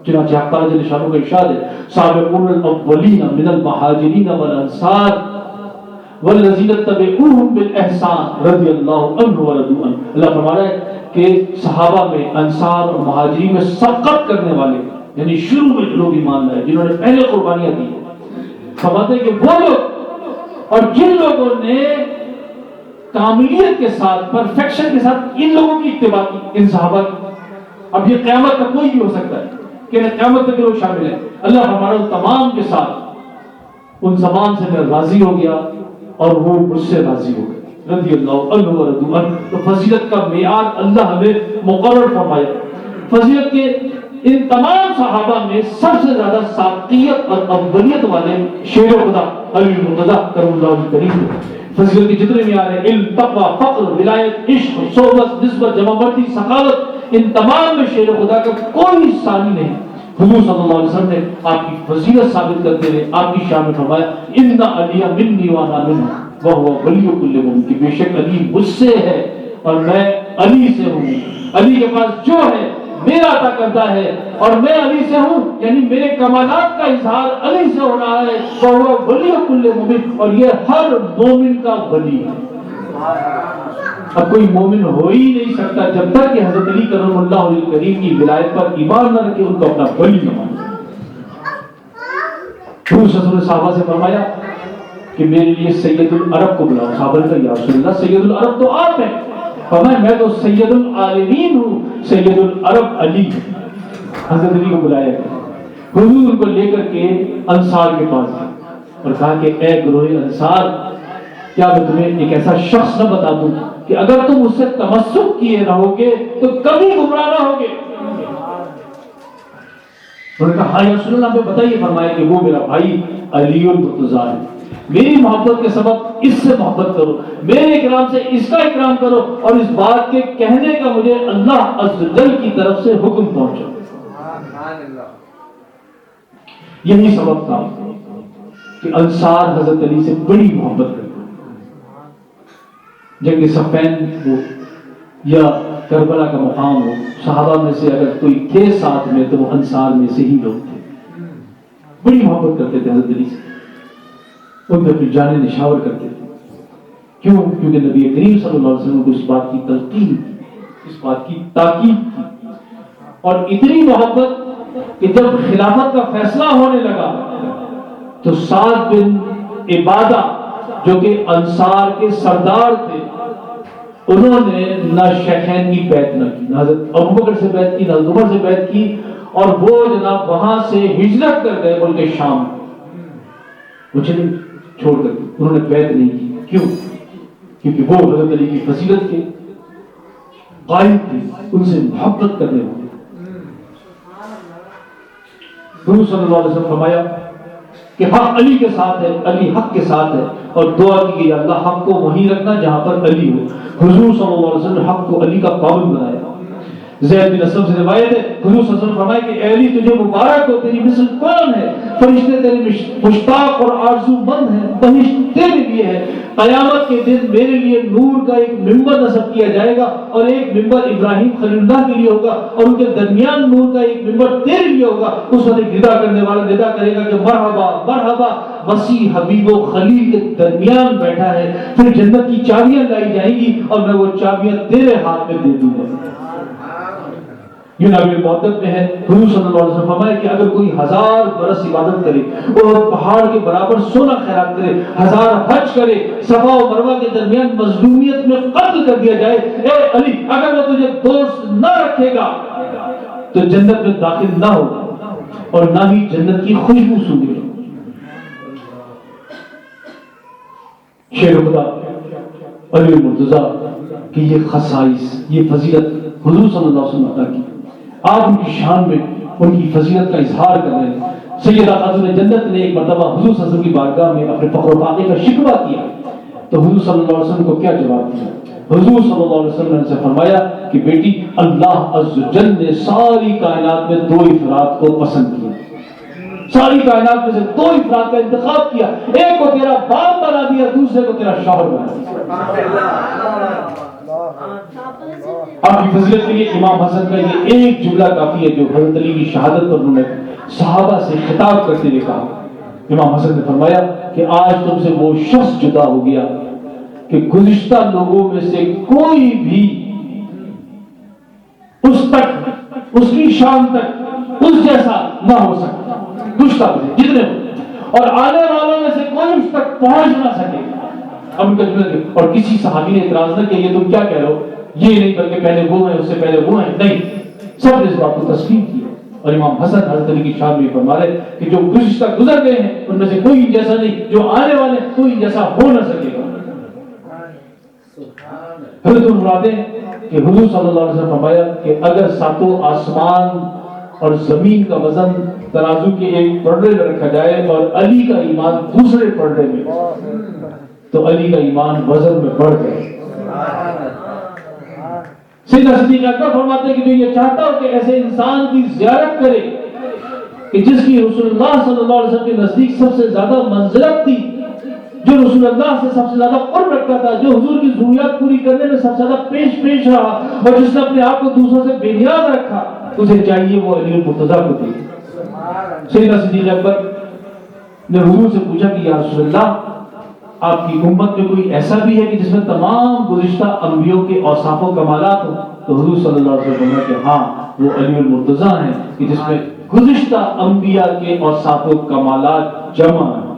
چنانچہ حق تعالی جل شانہ کا ارشاد ہے، سابقون الاولین من المہاجرین والانصار والذین اتبعوہم بالاحسان رضی اللہ عنہ ورضوا عنہ. اللہ فرما رہا ہے کہ صحابہ میں، انصار اور مہاجرین میں سبقت کرنے والے، یعنی شروع میں لوگ ایمان لائے، جنہوں نے پہلے قربانیاں دی. فرماتے ہیں کہ وہ لوگ اور جن لوگوں نے کاملیت کے ساتھ، پرفیکشن کے ساتھ ان لوگوں کی اتباع کی، ان صحابہ کی. اب یہ قیامت تک کوئی بھی ہو سکتا ہے کہ قیامت تک لوگ شامل ہیں. اللہ ہمارا تمام کے ساتھ ان زمان سے میں راضی ہو گیا اور وہ مجھ سے راضی ہو گئے رضی اللہ عنہ ورضوا عنہ. تو فضیلت کا معیار اللہ ہمیں مقرر فرمایا. فضیلت کے ان تمام صحابہ میں سب سے زیادہ سابقیت اور اولیت والے شیر خدا علی المرتضیٰ کرم اللہ وجہہ کریم فضیلت کے جتنے بھی آ رہے ہیں، علم، تقوی، فقر، ولایت، عشق، صحبت، نسبت، جمع بندی، سخاوت، ان تمام میں شیر خدا کا کوئی ثانی نہیں۔ حضور صلی اللہ علیہ وسلم نے آپ کی فضیلت ثابت کرتے ہوئے آپ کی شان میں فرمایا ان علی منی وانا منہ وہو ولی کل مومن، کہ بے شک علی مجھ سے ہے اور میں علی سے ہوں، علی کے پاس جو ہے میرا عطا کرتا ہے اور میں علی سے ہوں، یعنی میرے کمالات کا اظہار علی سے ہو رہا ہے، وہو ولی کل مومن، اور یہ ہر مومن کا ولی ہے۔ اب کوئی مومن ہو ہی نہیں سکتا جب تک کہ حضرت علی کرم اللہ وجہہ کریم کی ولایت پر ایمان نہ رکھے، ان کو اپنا ولی نہ مانے۔ حضور صلی اللہ علیہ وسلم نے صحابہ سے فرمایا کہ میرے لیے سید العرب کو بلاؤ۔ صحابہ نے کہا یا رسول اللہ سید العرب تو آپ ہیں۔ فرمایا میں تو سید العالمین ہوں، سید العرب علی۔ حضرت علی کو بلایا گیا، حضور کو لے کر کے انصار کے پاس گئے اور کہا کہ اے گروہ انصار، کیا میں تمہیں ایک ایسا شخص نہ بتا دوں کہ اگر تم اس سے تمسک کیے رہو گے تو کبھی گمراہ نہ ہوگے؟ انہوں نے کہا ہاں یا رسول اللہ ہمیں بتائیے۔ فرمایا کہ وہ میرا بھائی علی المرتضیٰ ہے، میری محبت کے سبب اس سے محبت کرو، میرے اکرام سے اس کا اکرام کرو، اور اس بات کے کہنے کا مجھے اللہ عز و جل کی طرف سے حکم پہنچا۔ یہی سبب تھا کہ انصار حضرت علی سے بڑی محبت کرتے، جنگ صفین ہو یا کربلا کا مقام ہو، صحابہ میں سے اگر کوئی تھے ساتھ میں تو وہ انصار میں سے ہی لوگ تھے، بڑی محبت کرتے تھے حضرت علی سے، ان پہ اپنی جانیں نشاور کرتے تھے۔ کیوں؟ کیونکہ نبی کریم صلی اللہ علیہ وسلم کو اس بات کی تلقین کی، اس بات کی تاکید کی، اور اتنی محبت کہ جب خلافت کا فیصلہ ہونے لگا تو سعد بن عبادہ جو کہ انصار کے سردار تھے، انہوں نے نہ شیخین کی بیعت نہ کی، نہ حضرت ابوبکر سے بیعت کی، نہ حضرت عمر سے بیعت کی، اور وہ جناب وہاں سے ہجرت کر گئے ملک شام، وہ چلے چھوڑ کر کے، انہوں نے بیعت نہیں کی۔ کیوں؟ کیونکہ وہ حضرت علی کی فضیلت کے قائل تھے، ان سے محبت کرنے والے۔ حضور صلی اللہ علیہ وسلم فرمایا کہ حق علی کے ساتھ ہے، علی حق کے ساتھ ہے، اور دعا کی کہ اللہ حق کو وہیں رکھنا جہاں پر علی ہو۔ حضور صلی اللہ علیہ وسلم نے حق کو علی کا پابند بنایا۔ زید بن اسلم سے روایت ہے حضور صلی اللہ علیہ وسلم فرمائے کہ اے علی تجھے مبارک ہو، تیری مثل کون ہے؟ فرشتے تیرے مشتاق اور آرزو مند ہیں، بہشت تیرے لیے ہے۔ قیامت کے دن میرے لیے نور کا ایک ممبر نصب کیا جائے گا، اور ایک ممبر ابراہیم خلیل اللہ کے لیے ہوگا، اور ان کے درمیان نور کا ایک ممبر تیرے لیے ہوگا۔ اس وقت ایک ندا کرنے والا ندا کرے گا کہ مرحبا مرحبا، وسیع حبیب و خلیل کے درمیان بیٹھا ہے۔ پھر جنت کی چابیاں لائی جائیں گی اور میں وہ چابیاں تیرے ہاتھ میں دے دوں گا۔ یہ نبی محدت میں ہے۔ حضور صلی اللہ علیہ وسلم فرمایا کہ اگر کوئی 1000 برس عبادت کرے اور پہاڑ کے برابر سونا خیرات کرے، 1000 حج کرے، صفا و مروہ کے درمیان مظلومیت میں قتل کر دیا جائے، اے علی اگر وہ تجھے دوست نہ رکھے گا تو جنت میں داخل نہ ہوگا اور نہ ہی جنت کی خوشبو سونگے گا۔ شیر خدا علی المرتضیٰ کی یہ خصائص، یہ فضیلت حضور صلی اللہ علیہ وسلم عطا کی، آپ ان کی شان میں ان کی فضیلت کا اظہار کر رہے ہیں۔ سیدہ خاتون جنت نے ایک مرتبہ حضور صلی اللہ علیہ وسلم کی بارگاہ میں اپنے فقر و فاقے کا شکوہ کیا تو حضور صلی اللہ علیہ وسلم کو کیا جواب دیا؟ حضور صلی اللہ علیہ وسلم نے سے فرمایا کہ بیٹی اللہ عز و جل نے ساری کائنات میں 2 افراد کو پسند کیا، ساری کائنات میں سے 2 افراد کا انتخاب کیا، ایک کو تیرا باپ بنا دیا، دوسرے کو تیرا شوہر بنا دیا۔ آپ کی فضیلت کے لیے امام حسن کا یہ ایک جملہ کافی ہے جو حضرت علی کی شہادت پر انہوں نے صحابہ سے خطاب کرتے ہوئے کہا۔ امام حسن نے فرمایا کہ آج تم سے وہ شخص جدا ہو گیا کہ گزشتہ لوگوں میں سے کوئی بھی اس تک، اس کی شان تک اس جیسا نہ ہو سکتا، گزشتہ جتنے ہو، اور آنے والوں میں سے کوئی اس تک پہنچ نہ سکے۔ اور کسی صحابی نے اعتراض نہ کیا یہ تم کیا کہہ رہے ہو، یہ نہیں بلکہ پہلے وہ ہیں، اس سے پہلے وہ ہیں، نہیں، سب نے اس بات کو تسلیم کیا۔ اور امام حسن حضرت علی کی شان میں فرما رہے کہ جو گزشتہ گزر گئے ہیں ان میں سے کوئی جیسا نہیں، جو آنے والے کوئی جیسا ہو نہ سکے گا۔ حضرت مرادیں کہ حضور صلی اللہ علیہ وسلم فرمایا کہ اگر 7 آسمان اور زمین کا وزن ترازو کے ایک پڑے میں رکھا جائے اور علی کا ایمان دوسرے پڑے میں، تو علی کا ایمان وزن میں بڑھ جائے۔ سیدنا صدیق اکبر فرماتے ہیں کہ جو یہ چاہتا ہو کہ ایسے انسان کی زیارت کرے کہ جس کی رسول اللہ صلی اللہ علیہ وسلم کے نزدیک سب سے زیادہ منزلت تھی، جو رسول اللہ سے سب سے زیادہ قرب رکھتا تھا، جو حضور کی ضروریات پوری کرنے میں سب سے زیادہ پیش رہا، اور جس نے اپنے آپ کو دوسروں سے بے نیاز رکھا، اسے چاہیے وہ علی المرتضیٰ کو دے۔ سیدنا صدیق اکبر نے حضور سے پوچھا کہ یا رسول اللہ، آپ کی امت میں کوئی ایسا بھی ہے کہ جس میں تمام گزشتہ انبیاء کے اوصاف و کمالات ہوں؟ تو حضور صلی اللہ علیہ وسلم نے کہ ہاں، وہ علی المرتضیٰ ہیں کہ جس میں گزشتہ انبیاء کے اوصاف و کمالات جمع ہیں۔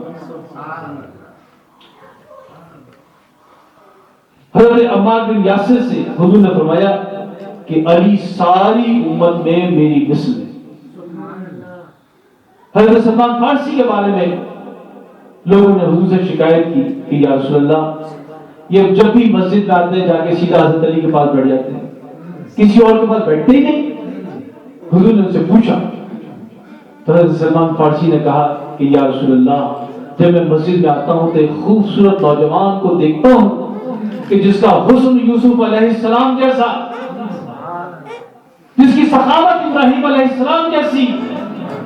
حضرت عمار بن یاسر سے حضور نے فرمایا کہ علی ساری امت میں میری مثل ہے۔ حضرت سلمان فارسی کے بارے میں لوگوں نے حضور سے شکایت کی کہ یا رسول اللہ، یہ جب بھی مسجد میں آتے ہیں جا کے سیدھا حضرت علی کے پاس بیٹھ جاتے ہیں، کسی اور کے پاس بیٹھتے ہی نہیں۔ حضور نے ان سے پوچھا تو حضرت سلمان فارسی نے کہا کہ یا رسول اللہ، جب میں مسجد میں آتا ہوں تو ایک خوبصورت نوجوان کو دیکھتا ہوں کہ جس کا حسن یوسف علیہ السلام جیسا، جس کی سخاوت ابراہیم علیہ السلام جیسی،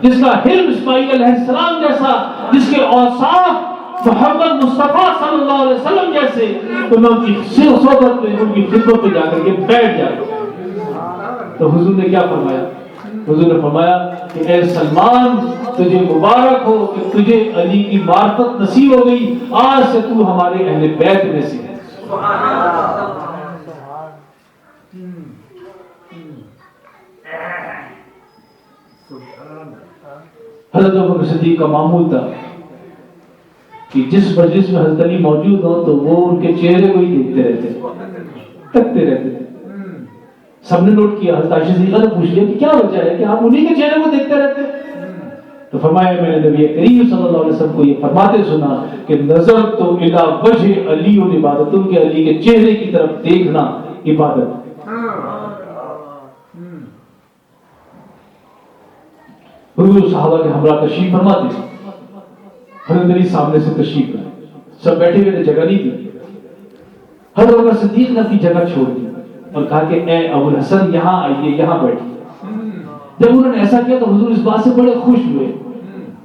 جس کا حلم اسماعیل علیہ السلام جیسا، جس کے اوصاف محمد مصطفیٰ صلی اللہ علیہ وسلم جیسے، تو میں ان کی صحبت میں، ان کی خدمت میں جا کر کے بیٹھ جاتا۔ تو حضور نے کیا فرمایا؟ حضور نے فرمایا کہ اے سلمان، تجھے مبارک ہو کہ تجھے علی کی معرفت نصیب ہو گئی، آج سے تو ہمارے اہل بیت میں سے ہے۔ حضرت ابوبکر صدیق کا معمول تھا کہ جس مجلس میں حضرت علی موجود ہو تو وہ ان کے چہرے کو ہی دیکھتے رہتے، تکتے رہتے تھے۔ سب نے نوٹ کیا، حضرت عائشہ صدیقہ نے پوچھ لیا کہ کیا وجہ ہے کہ آپ انہی کے چہرے کو دیکھتے رہتے؟ تو فرمایا میں نے نبی کریم صلی اللہ علیہ وسلم کو یہ فرماتے سنا کہ نظر تو الی وجہ علی و عبادت، ان کے علی کے چہرے کی طرف دیکھنا عبادت۔ حضور صحابہ کے ہمراہ تشریف فرماتے، حضرت علی سامنے سے تشریف لائے، سب بیٹھے ہوئے تھے، جگہ نہیں تھی۔ حضرت ابوبکر صدیق نے اپنی جگہ چھوڑ دی اور کہا کہ اے ابو الحسن یہاں آئیے، یہاں بیٹھیے۔ جب انہوں نے ایسا کیا تو حضور اس بات سے بڑے خوش ہوئے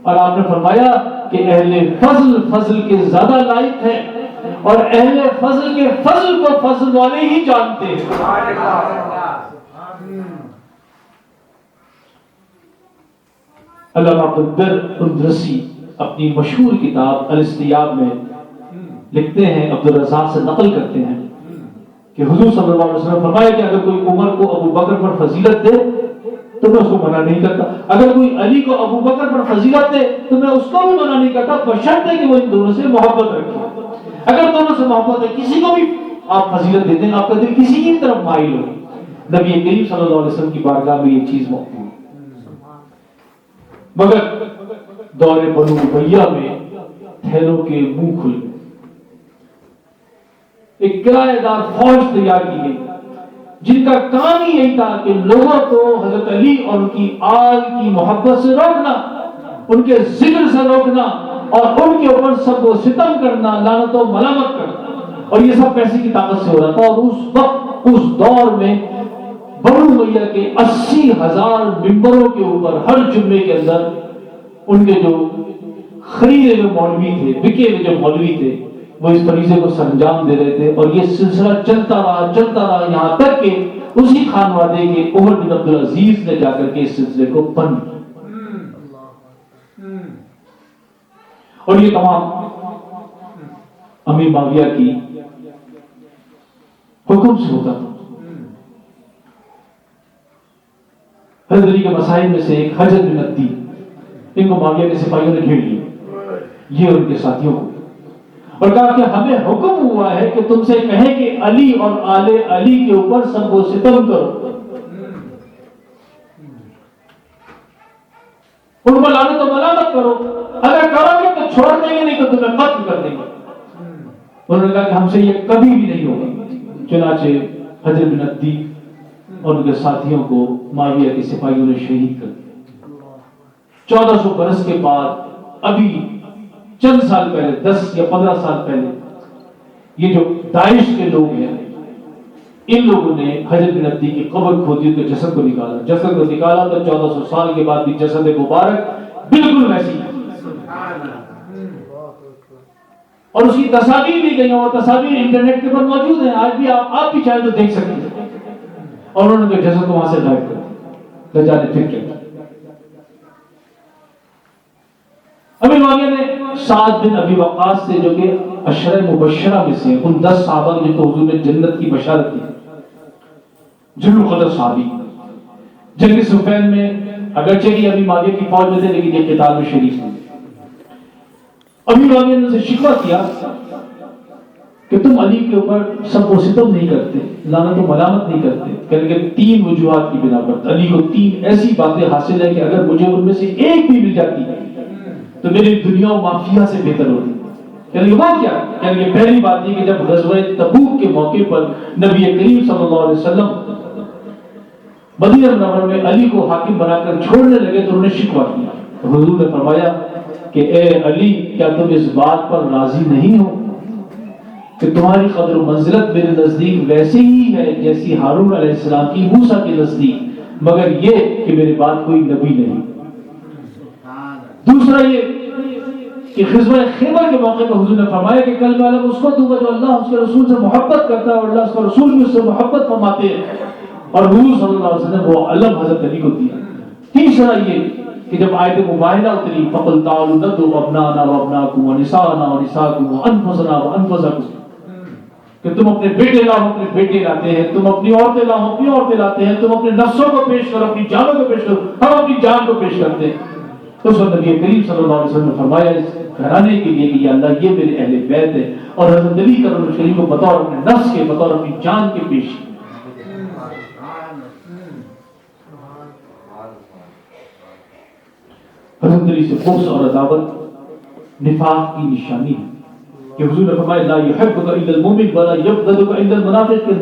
اور آپ نے فرمایا کہ اہل فضل فضل کے زیادہ لائق ہے، اور اہل فضل کے فضل کو فضل والے ہی جانتے ہیں۔ علامہ عبدالبر اندرسی اپنی مشہور کتاب الاستیاب میں لکھتے ہیں، عبدالرزاق سے نقل کرتے ہیں کہ حضور صلی اللہ علیہ وسلم فرمایا کہ اگر کوئی عمر کو ابو بکر پر فضیلت دے تو میں اس کو منع نہیں کرتا، اگر کوئی علی کو ابو بکر پر فضیلت دے تو میں اس کو بھی منع نہیں کرتا، بشرط کہ وہ ان دونوں سے محبت رکھے۔ اگر دونوں سے محبت ہے، کسی کو بھی آپ فضیلت دیتے ہیں، آپ کا دل کسی کی طرف مائل ہو، نبی کریم صلی اللہ علیہ وسلم کی بارگاہ میں یہ چیز موجود ہے۔ مگر دور بنو امیہ میں تھیلوں کے منہ کھل گئے، ایک کرایہ دار فوج تیار کی گئی جن کا کام ہی یہی تھا کہ لوگوں کو حضرت علی اور ان کی آل کی محبت سے روکنا، ان کے ذکر سے روکنا، اور ان کے اوپر سب و ستم کرنا، لعنت و ملامت کرنا، اور یہ سب پیسے کی طاقت سے ہو رہا تھا۔ اور اس وقت اس دور میں بنو امیہ کے 80,000 ممبروں کے اوپر ہر جمعے کے اندر ان کے جو خریدے ہوئے مولوی تھے، بکے ہوئے جو مولوی تھے، وہ اس فریضے کو سرانجام دے رہے تھے، اور یہ سلسلہ چلتا رہا یہاں تک کہ اسی خانوادے کے عمر بن عبدالعزیز نے جا کر کے اس سلسلے کو بند کیا، اور یہ تمام امیر معاویہ کی حکم سے ہوتا تھا۔ حضرت علی کے مسائل میں سے ایک حجر بن عدی، ان کو معاویہ کے سپاہیوں نے گھیر لیا، یہ اور ان کے ساتھیوں کو، اور کہا کہ ہمیں حکم ہوا ہے کہ تم سے کہیں کہ علی اور آل علی کے اوپر سب و ستم کرو، ان پر لعنت و ملامت کرو، اگر کرو گے تو چھوڑ دیں گے، نہیں تو تمہیں قتل کر دیں گے۔ انہوں نے کہا کہ ہم سے یہ کبھی بھی نہیں ہوگا۔ چنانچہ حجر بن عدی اور ان کے ساتھیوں کو معاویہ کے سپاہیوں نے شہید کر دیا۔ 1400 برس کے بعد ابھی چند سال پہلے 10 یا 15 سال پہلے یہ جو داعش کے لوگ ہیں ان لوگوں نے حجر بن عدی کی قبر کھودی تو جسد کو نکالا تو 1400 سال کے بعد بھی جسد مبارک بالکل ویسی ہے اور اس کی تصاویر بھی گئی ہیں اور تصاویر انٹرنیٹ کے پر موجود ہیں آج بھی آپ بھی چاہیں تو دیکھ سکتے ہیں اور انہوں نے جسد کو وہاں سے غائب کر جانے پھر کیا ابھی معاویہ نے سعد بن ابی وقاص سے جو کہ عشرہ مبشرہ میں سے ان 10 صحابہ جن کو حضور نے جنت کی بشارت دی جل القدر صحابی جنگ صفین میں اگرچہ کہ ابھی معاویہ کی فوج میں تھے لیکن یہ قتال میں شریک تھے ابھی معاویہ نے اسے شکوہ کیا کہ تم علی کے اوپر سب و ستم نہیں کرتے لعنت و ملامت نہیں کرتے کہنے کہ 3 وجوہات کی بنا پر علی کو 3 ایسی باتیں حاصل ہے کہ اگر مجھے ان میں سے ایک بھی مل جاتی ہے تو میری دنیا و مافیا سے بہتر ہوتی کہنے کہ وہ کیا کہنے کہ پہلی بات یہ کہ جب غزوہ تبوک کے موقع پر نبی کریم صلی اللہ علیہ وسلم مدینہ منورہ میں علی کو حاکم بنا کر چھوڑنے لگے تو انہوں نے شکوہ کیا حضور نے فرمایا کہ اے علی کیا تم اس بات پر راضی نہیں ہو کہ تمہاری قدر و منزلت میرے نزدیک ویسے ہی ہے جیسی ہارون علیہ السلام کی موسیٰ کے نزدیک مگر یہ کہ میرے بعد کوئی نبی نہیں دوسرا یہ کہ غزوہ خیبر کے موقع پر حضور نے فرمایا کہ کل میں علم اس کو دوں گا جو اللہ اس کے رسول سے محبت کرتا ہے اور اللہ اس کا رسول بھی اس سے محبت فرماتے ہیں اور حضور صلی اللہ علیہ وسلم وہ علم حضرت علی کو دیا تیسرا یہ کہ جب آیت مباہلہ اتری فَقُلْ تَعَالُوا نَدْعُ أَبْنَاءَنَا وَأَبْنَاءَكُمْ وَنِسَاءَنَا وَنِسَاءَكُمْ وَأَنفُسَنَا وَأَنفُسَكُمْ کہ تم اپنے بیٹے لاؤ اپنے بیٹے لاتے ہیں تم اپنی عورتیں لاؤ اپنی عورتیں لاتے ہیں تم اپنے نفسوں کو پیش کرو اپنی جانوں کو پیش کرو ہم اپنی جان کو پیش کرتے ہیں تو اس وقت نبی کریم صلی اللہ علیہ وسلم نے فرمایا اس گھرانے کے لیے کہ یا اللہ یہ میرے اہل بیت ہے اور حضرت علی کرم شریف کو بطور اپنے نفس کے بطور اپنی جان کے پیش حضرت علی سے بغض اور عداوت نفاق کی نشانی ہے کہ حضور نے فرمایا لا يحبك الا المؤمن ولا يبغضك الا المنافق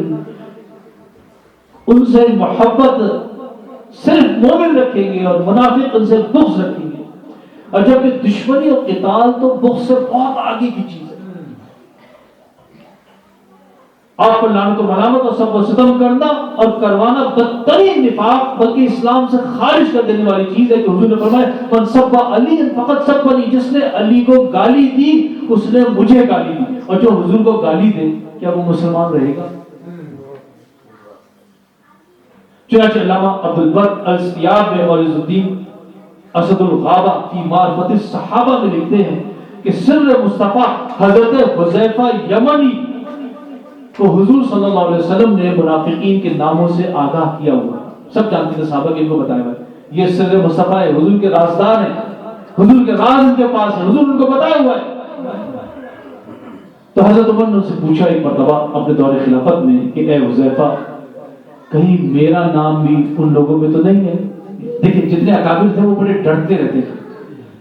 ان سے محبت صرف مومن رکھیں گے اور منافق ان سے بغض رکھیں گے اور جب کہ دشمنی اور قتال تو بغض سے بہت آگے کی چیز ہے آپ پر لعنت و ملامت اور سب و ستم کرنا اور کروانا بدترین نفاق بلکہ اسلام سے خارج کر دینے والی چیز ہے کہ حضور نے فرمایا من سب علی فقط سبنی جس نے علی کو گالی دی اس نے مجھے گالی دی اور جو حضور کو گالی دے کیا وہ مسلمان رہے گا چنانچہ علامہ عبدالبر الاستیاب میں اور عز الدین اسد الغابہ فی معرفت الصحابہ میں لکھتے ہیں کہ سر مصطفیٰ حضرت حذیفہ یمنی کو حضور صلی اللہ علیہ وسلم نے منافقین کے ناموں سے آگاہ کیا ہوا سب جانتے ہیں صحابہ کے ان کو بتایا ہوا یہ سر مصطفیٰ ہے حضور کے رازدار ہیں حضور کے راز ان کے پاس ہے حضور ان کو بتایا ہوا ہے تو حضرت عمر نے ان سے پوچھا ایک مرتبہ اپنے دور خلافت میں کہ اے حذیفہ کہیں میرا نام بھی ان لوگوں میں تو نہیں ہے دیکھیں جتنے اکابر تھے وہ بڑے ڈرتے رہتے تھے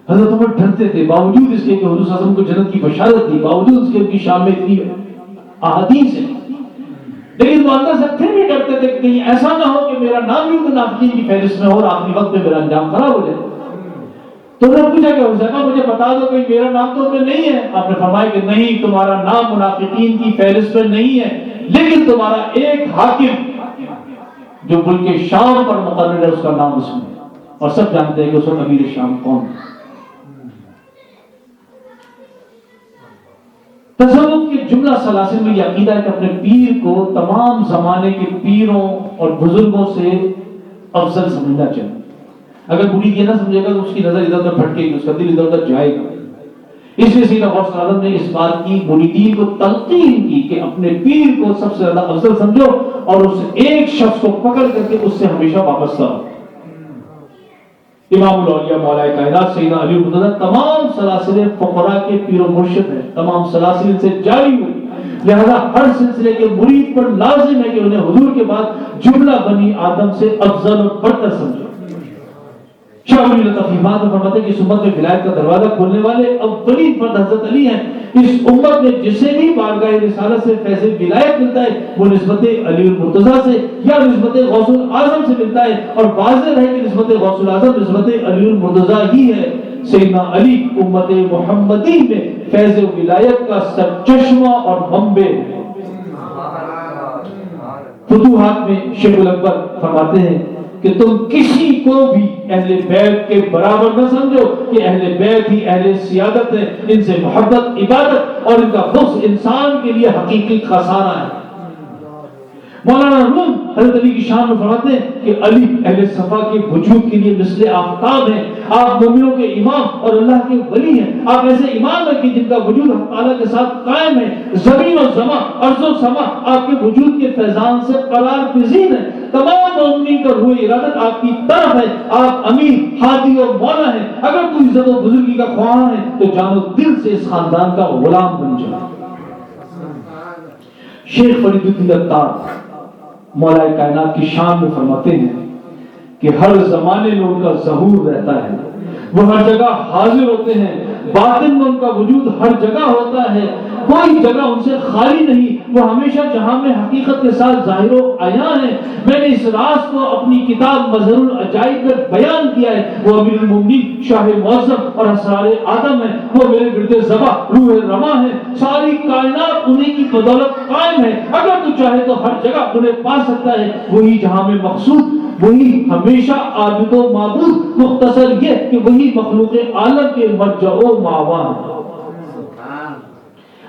حضرت عمر ڈرتے تھے باوجود اس کے کہ حضور صلی اللہ علیہ وسلم کو جنت کی بشارت دی باوجود اس کے ان کی شام میں اتنی احادیث ہے لیکن وہ اندر سے پھر بھی ڈرتے تھے کہ کہیں ایسا نہ ہو کہ میرا نام بھی منافقین کی فہرست میں ہو اور آخری وقت میں میرا انجام خراب ہو جائے تو انہوں نے پوچھا کہ حذیفہ مجھے بتا دو کہ میرا نام تو ان میں نہیں ہے آپ نے فرمایا کہ نہیں تمہارا نام منافقین کی فہرست میں نہیں ہے لیکن تمہارا ایک حاکم جو ملک شام پر مقرر ہے اس کا نام اس میں ہے اور سب جانتے ہیں کہ اس وقت امیر شام کون ہے تصوف کے جملہ سلاسل میں یہ عقیدہ ہے کہ اپنے پیر کو تمام زمانے کے پیروں اور بزرگوں سے افضل سمجھنا چاہیے اگر مرید یہ نہ سمجھے گا تو اس کی نظر ادھر ادھر بھٹکے گی اس کا دل ادھر ادھر جائے گا اس لیے سیدنا غوث اعظم نے اس بات کی مریدین کو تلقین کی کہ اپنے پیر کو سب سے زیادہ افضل سمجھو اور اس ایک شخص کو پکڑ کر کے اس سے ہمیشہ واپس لاؤ امام الاولیاء مولا کائنات سیدنا علی المرتضی تمام سلاسل فقراء کے پیر و مرشد ہیں تمام سلاسل سے جاری ہوئی لہذا ہر سلسلے کے مرید پر لازم ہے کہ انہیں حضور کے بعد جملہ بنی آدم سے افضل اور برتر سمجھو شاہ ولی اللہ تفہیمات میں فرماتے ہیں کہ اس امت میں ولایت کا دروازہ کھولنے والے اولین فرد حضرت علی ہیں. اس امت میں جسے بھی بارگاہ رسالت سے فیض ولایت ملتا ہے وہ نسبت علی المرتضیٰ سے یا نسبت غوث الاعظم سے ملتا ہے، اور واضح ہے کہ نسبت غوث الاعظم نسبت علی المرتضیٰ ہی ہے. سیدنا علی امت محمدی میں فیض ولایت کا سرچشمہ اور منبع ہے. فتوحات میں شیخ الاکبر فرماتے ہیں کہ تم کسی کو بھی اہل بیت کے برابر نہ سمجھو کہ اہل بیت ہی اہل سیادت ہیں. ان سے محبت، عبادت اور ان کا بغض انسان کے لیے حقیقی خسارہ ہے. مولانا روم حضرت علی کی شان میں فرماتے ہیں کہ علی اہل صفا کے وجود کے لیے مثل آفتاب ہیں. آپ مومنوں کے امام اور اللہ کے ولی ہیں. آپ ایسے امام ہیں کہ جن کا وجود حق تعالیٰ کے ساتھ قائم ہے. زمین و زمان، ارض و سما آپ کے وجود کے فیضان سے قرار پذیر ہیں. تمام مومنین کا روح ارادت آپ کی طرف ہے. آپ امیر، ہادی اور مولا ہیں. اگر تو عزت و بزرگی کا خواہاں ہے تو جانو دل سے اس خاندان کا غلام بن جا. شیخ فرید الدین عطار مولا کائنات کی شان میں فرماتے ہیں کہ ہر زمانے میں ان کا ظہور رہتا ہے. وہ ہر جگہ حاضر ہوتے ہیں. باطن میں ان کا وجود ہر جگہ ہوتا ہے. کوئی جگہ ان سے خالی نہیں. وہ ہمیشہ جہاں میں حقیقت کے ساتھ ظاہر و عیاں ہیں. میں نے اس راز کو اپنی کتاب مظہر العجائب میں بیان کیا ہے. وہ امیر المومنین، شاہ معظم اور اسرار آدم ہیں. وہ میرے ورد ضبع، روح رواں ہیں. ساری کائنات انہیں کی بدولت قائم ہے. اگر تو چاہے تو ہر جگہ انہیں پا سکتا ہے. وہی جہاں میں مقصود، وہی ہمیشہ عابد و معبود. مختصر یہ کہ وہی مخلوق عالم کے مرجع و مآوا ہے.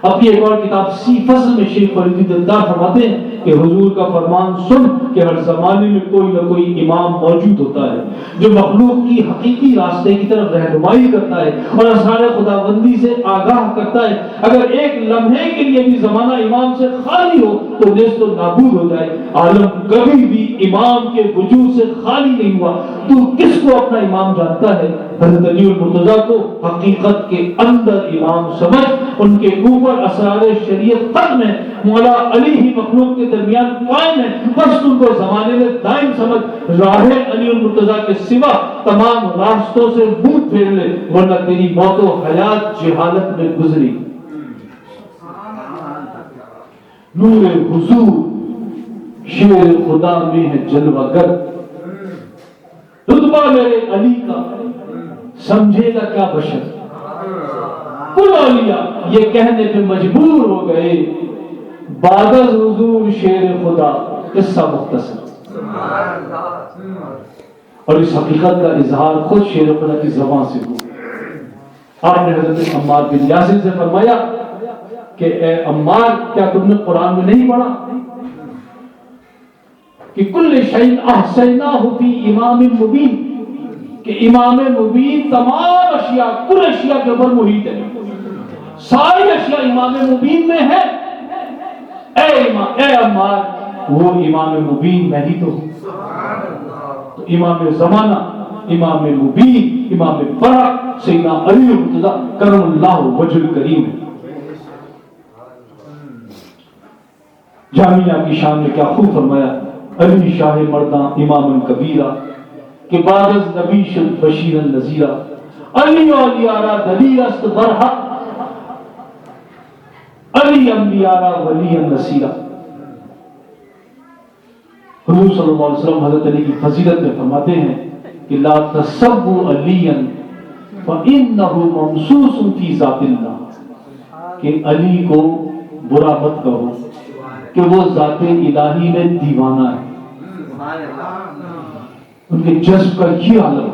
اپنی ایک اور کتاب سی فصل میں شیخ فرید الدین عطار فرماتے ہیں کہ حضور کا فرمان سن کہ ہر زمانے میں کوئی نہ کوئی امام موجود ہوتا ہے جو مخلوق کی حقیقی راستے کی طرف رہنمائی کرتا ہے اور اسرار خداوندی سے آگاہ کرتا ہے. اگر ایک لمحے کے لیے بھی زمانہ امام سے خالی ہو تو نیست و نابود ہو جائے. عالم کبھی بھی امام کے وجود سے خالی نہیں ہوا. تو کس کو اپنا امام جانتا ہے؟ حضرت علی المرتضیٰ کو حقیقت کے اندر امام سمجھ. ان کے اوپر اسرار شریعت ختم ہے. مولا علی ہی مخلوق کے درمیان قائم ہے. بس تم کو زمانے میں دائم سمجھ. راہ علی المرتضیٰ کے سوا تمام راستوں سے منہ پھیر لے ورنہ تیری موت و حیات جہالت میں گزری. نور حضور شیر خدا میں ہے جلوہ گر. رتبہ میرے علی کا سمجھے گا کیا بشر. کل اولیاء یہ کہنے پہ مجبور ہو گئے بعد از حضور شیر خدا. قصہ مختصر اور اس حقیقت کا اظہار خود شیر خدا کی زبان سے ہوا. آپ نے حضرت عمار بن یاسر سے فرمایا کہ اے عمار کیا تم نے قرآن میں نہیں پڑھا کہ کل شیء احصیناہ فی امام مبین، کہ امام مبین تمام اشیاء، کل اشیاء کے اوپر محیط ہے. ساری اشیاء امام مبین میں ہے. اے عمار وہ امام مبین میں ہی تو ہوں. تو امام زمانہ، امام مبین، امام برحق سیدنا علی المرتضیٰ کرم اللہ وجہ الکریم. جامعہ کی شان میں کیا خوب فرمایا علی شاہ مرداں امام کبیرہ کہ بعد از نبی شد بشیر نذیرہ. علی اولیارا دلیل است برحق، علی انبیارا ولی نصیرہ. حضور صلی اللہ علیہ وسلم حضرت علی کی فضیلت میں فرماتے ہیں کہ لا تسبوا علیا فانہ ممسوس فی ذات اللہ، کہ علی کو برا مت کہو کہ وہ ذات الہی میں دیوانہ ہے. ان کے جذب کا یہ عالم.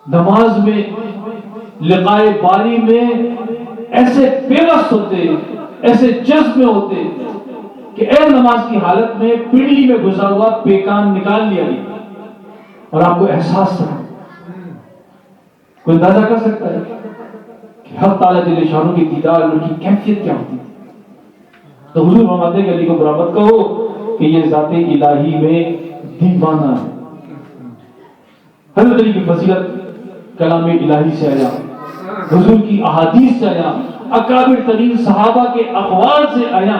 نماز میں لقائے باری میں ایسے پیوست ہوتے، ایسے جذب میں ہوتے کہ اے نماز کی حالت میں پنڈلی میں گھسا ہوا پیکان نکال لیا گیا اور آپ کو احساس تھا. کوئی اندازہ کر سکتا ہے کہ حق تعالیٰ جل شانہ کی دیدار ان کی کیفیت کیا ہوتی. تو حضور فرماتے ہیں کہ علی کو برا مت کہو کہ یہ ذات الہی میں دیوانہ ہے. حضرت علی کی فضیلت کلام الہی سے آیا، حضور کی احادیث سے آیا، اکابر ترین صحابہ کے اقوال سے آیا.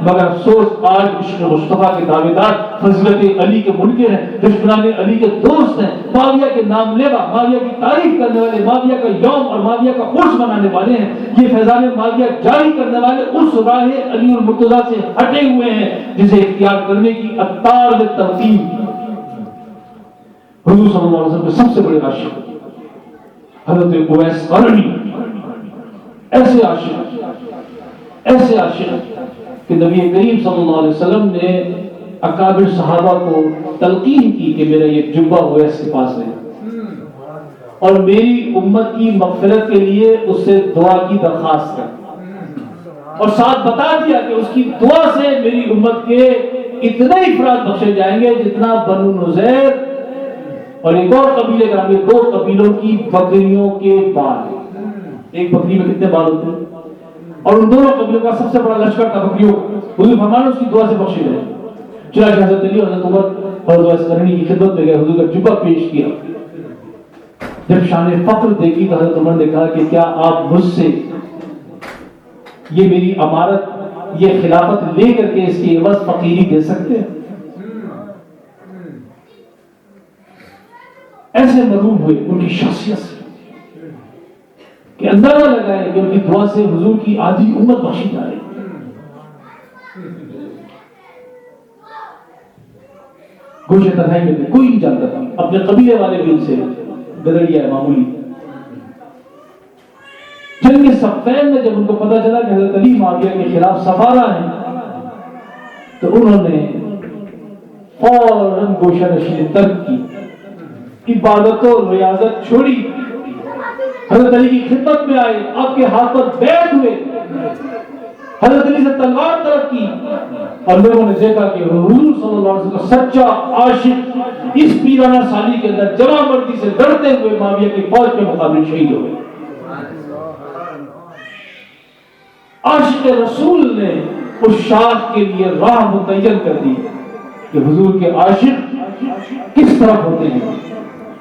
مگر افسوس آج عشق مصطفیٰ کے دعوے دار فضیلت علی کے منکر ہیں، دشمنان علی کے دوست ہیں، معاویہ کے نام لیوا، معاویہ کی تعریف کرنے والے، معاویہ کا یوم اور معاویہ کا عرس منانے والے ہیں۔ یہ فیضان معاویہ جاری کرنے والے اس راہ علی المرتضیٰ سے ہٹے ہوئے ہیں جسے اختیار کرنے کی اتار ترتیب حضور صلی اللہ علیہ وسلم کے سب سے بڑے عاشق حضرت اویس قرنی، ایسے عاشق کہ نبی کریم صلی اللہ علیہ وسلم نے اکابر صحابہ کو تلقین کی کہ میرا یہ جبہ اویس کے پاس ہے اور میری امت کی مغفرت کے لیے اس سے دعا کی درخواست کر، اور ساتھ بتا دیا کہ اس کی دعا سے میری امت کے اتنے افراد بخشے جائیں گے جتنا بنو نذیر اور ایک اور قبیلے کا نام، دو قبیلوں کی بکریوں کے بال، ایک بکری میں کتنے بال ہوتے ہیں، اور ان دونوں قبیلوں کا سب سے بڑا لشکر تھا بکریوں، حضور فرمایا اس کی دعا سے بخشے جائیں۔ چنانچہ حضرت علی اور حضرت عمر اور اویس قرنی کی خدمت میں گئے، حضور کا جبہ پیش کیا۔ جب شان فخر دیکھی تو حضرت عمر نے کہا کہ کیا آپ مجھ سے یہ میری امارت، یہ خلافت لے کر کے اس کی عوض فقیری دے سکتے ہیں؟ ایسے مغروب ہوئے ان کی شخصیت سے کہ اندازہ لگائے کہ ان کی دعا سے حضور کی آدھی امت بخشی جا رہی۔ گوشے تنہائی میں تھے، کوئی نہیں جانتا تھا، اپنے قبیلے والے بھی ان سے گدڑیا ہے معمولی۔ جنگ صفین میں جب ان کو پتا چلا کہ حضرت علی معاویہ کے خلاف سفارہ ہیں تو انہوں نے فوراً گوشہ نشینی ترک کی، عبادت و ریاضت چھوڑی، حضرت علی کی خدمت میں آئے، آپ کے ہاتھ پر بیعت ہوئے، حضرت علی سے تلوار طلب کی، اور لوگوں نے دیکھا کہ حضور صلی اللہ علیہ وسلم کا سچا عاشق اس پیرانہ سالی کے اندر جمع مردی سے لڑتے ہوئے معاویہ کی فوج کے مقابل شہید ہو گئے۔ عاشق رسول نے اس شاخ کے لیے راہ متعین کر دی کہ حضور کے عاشق کس طرف ہوتے ہیں،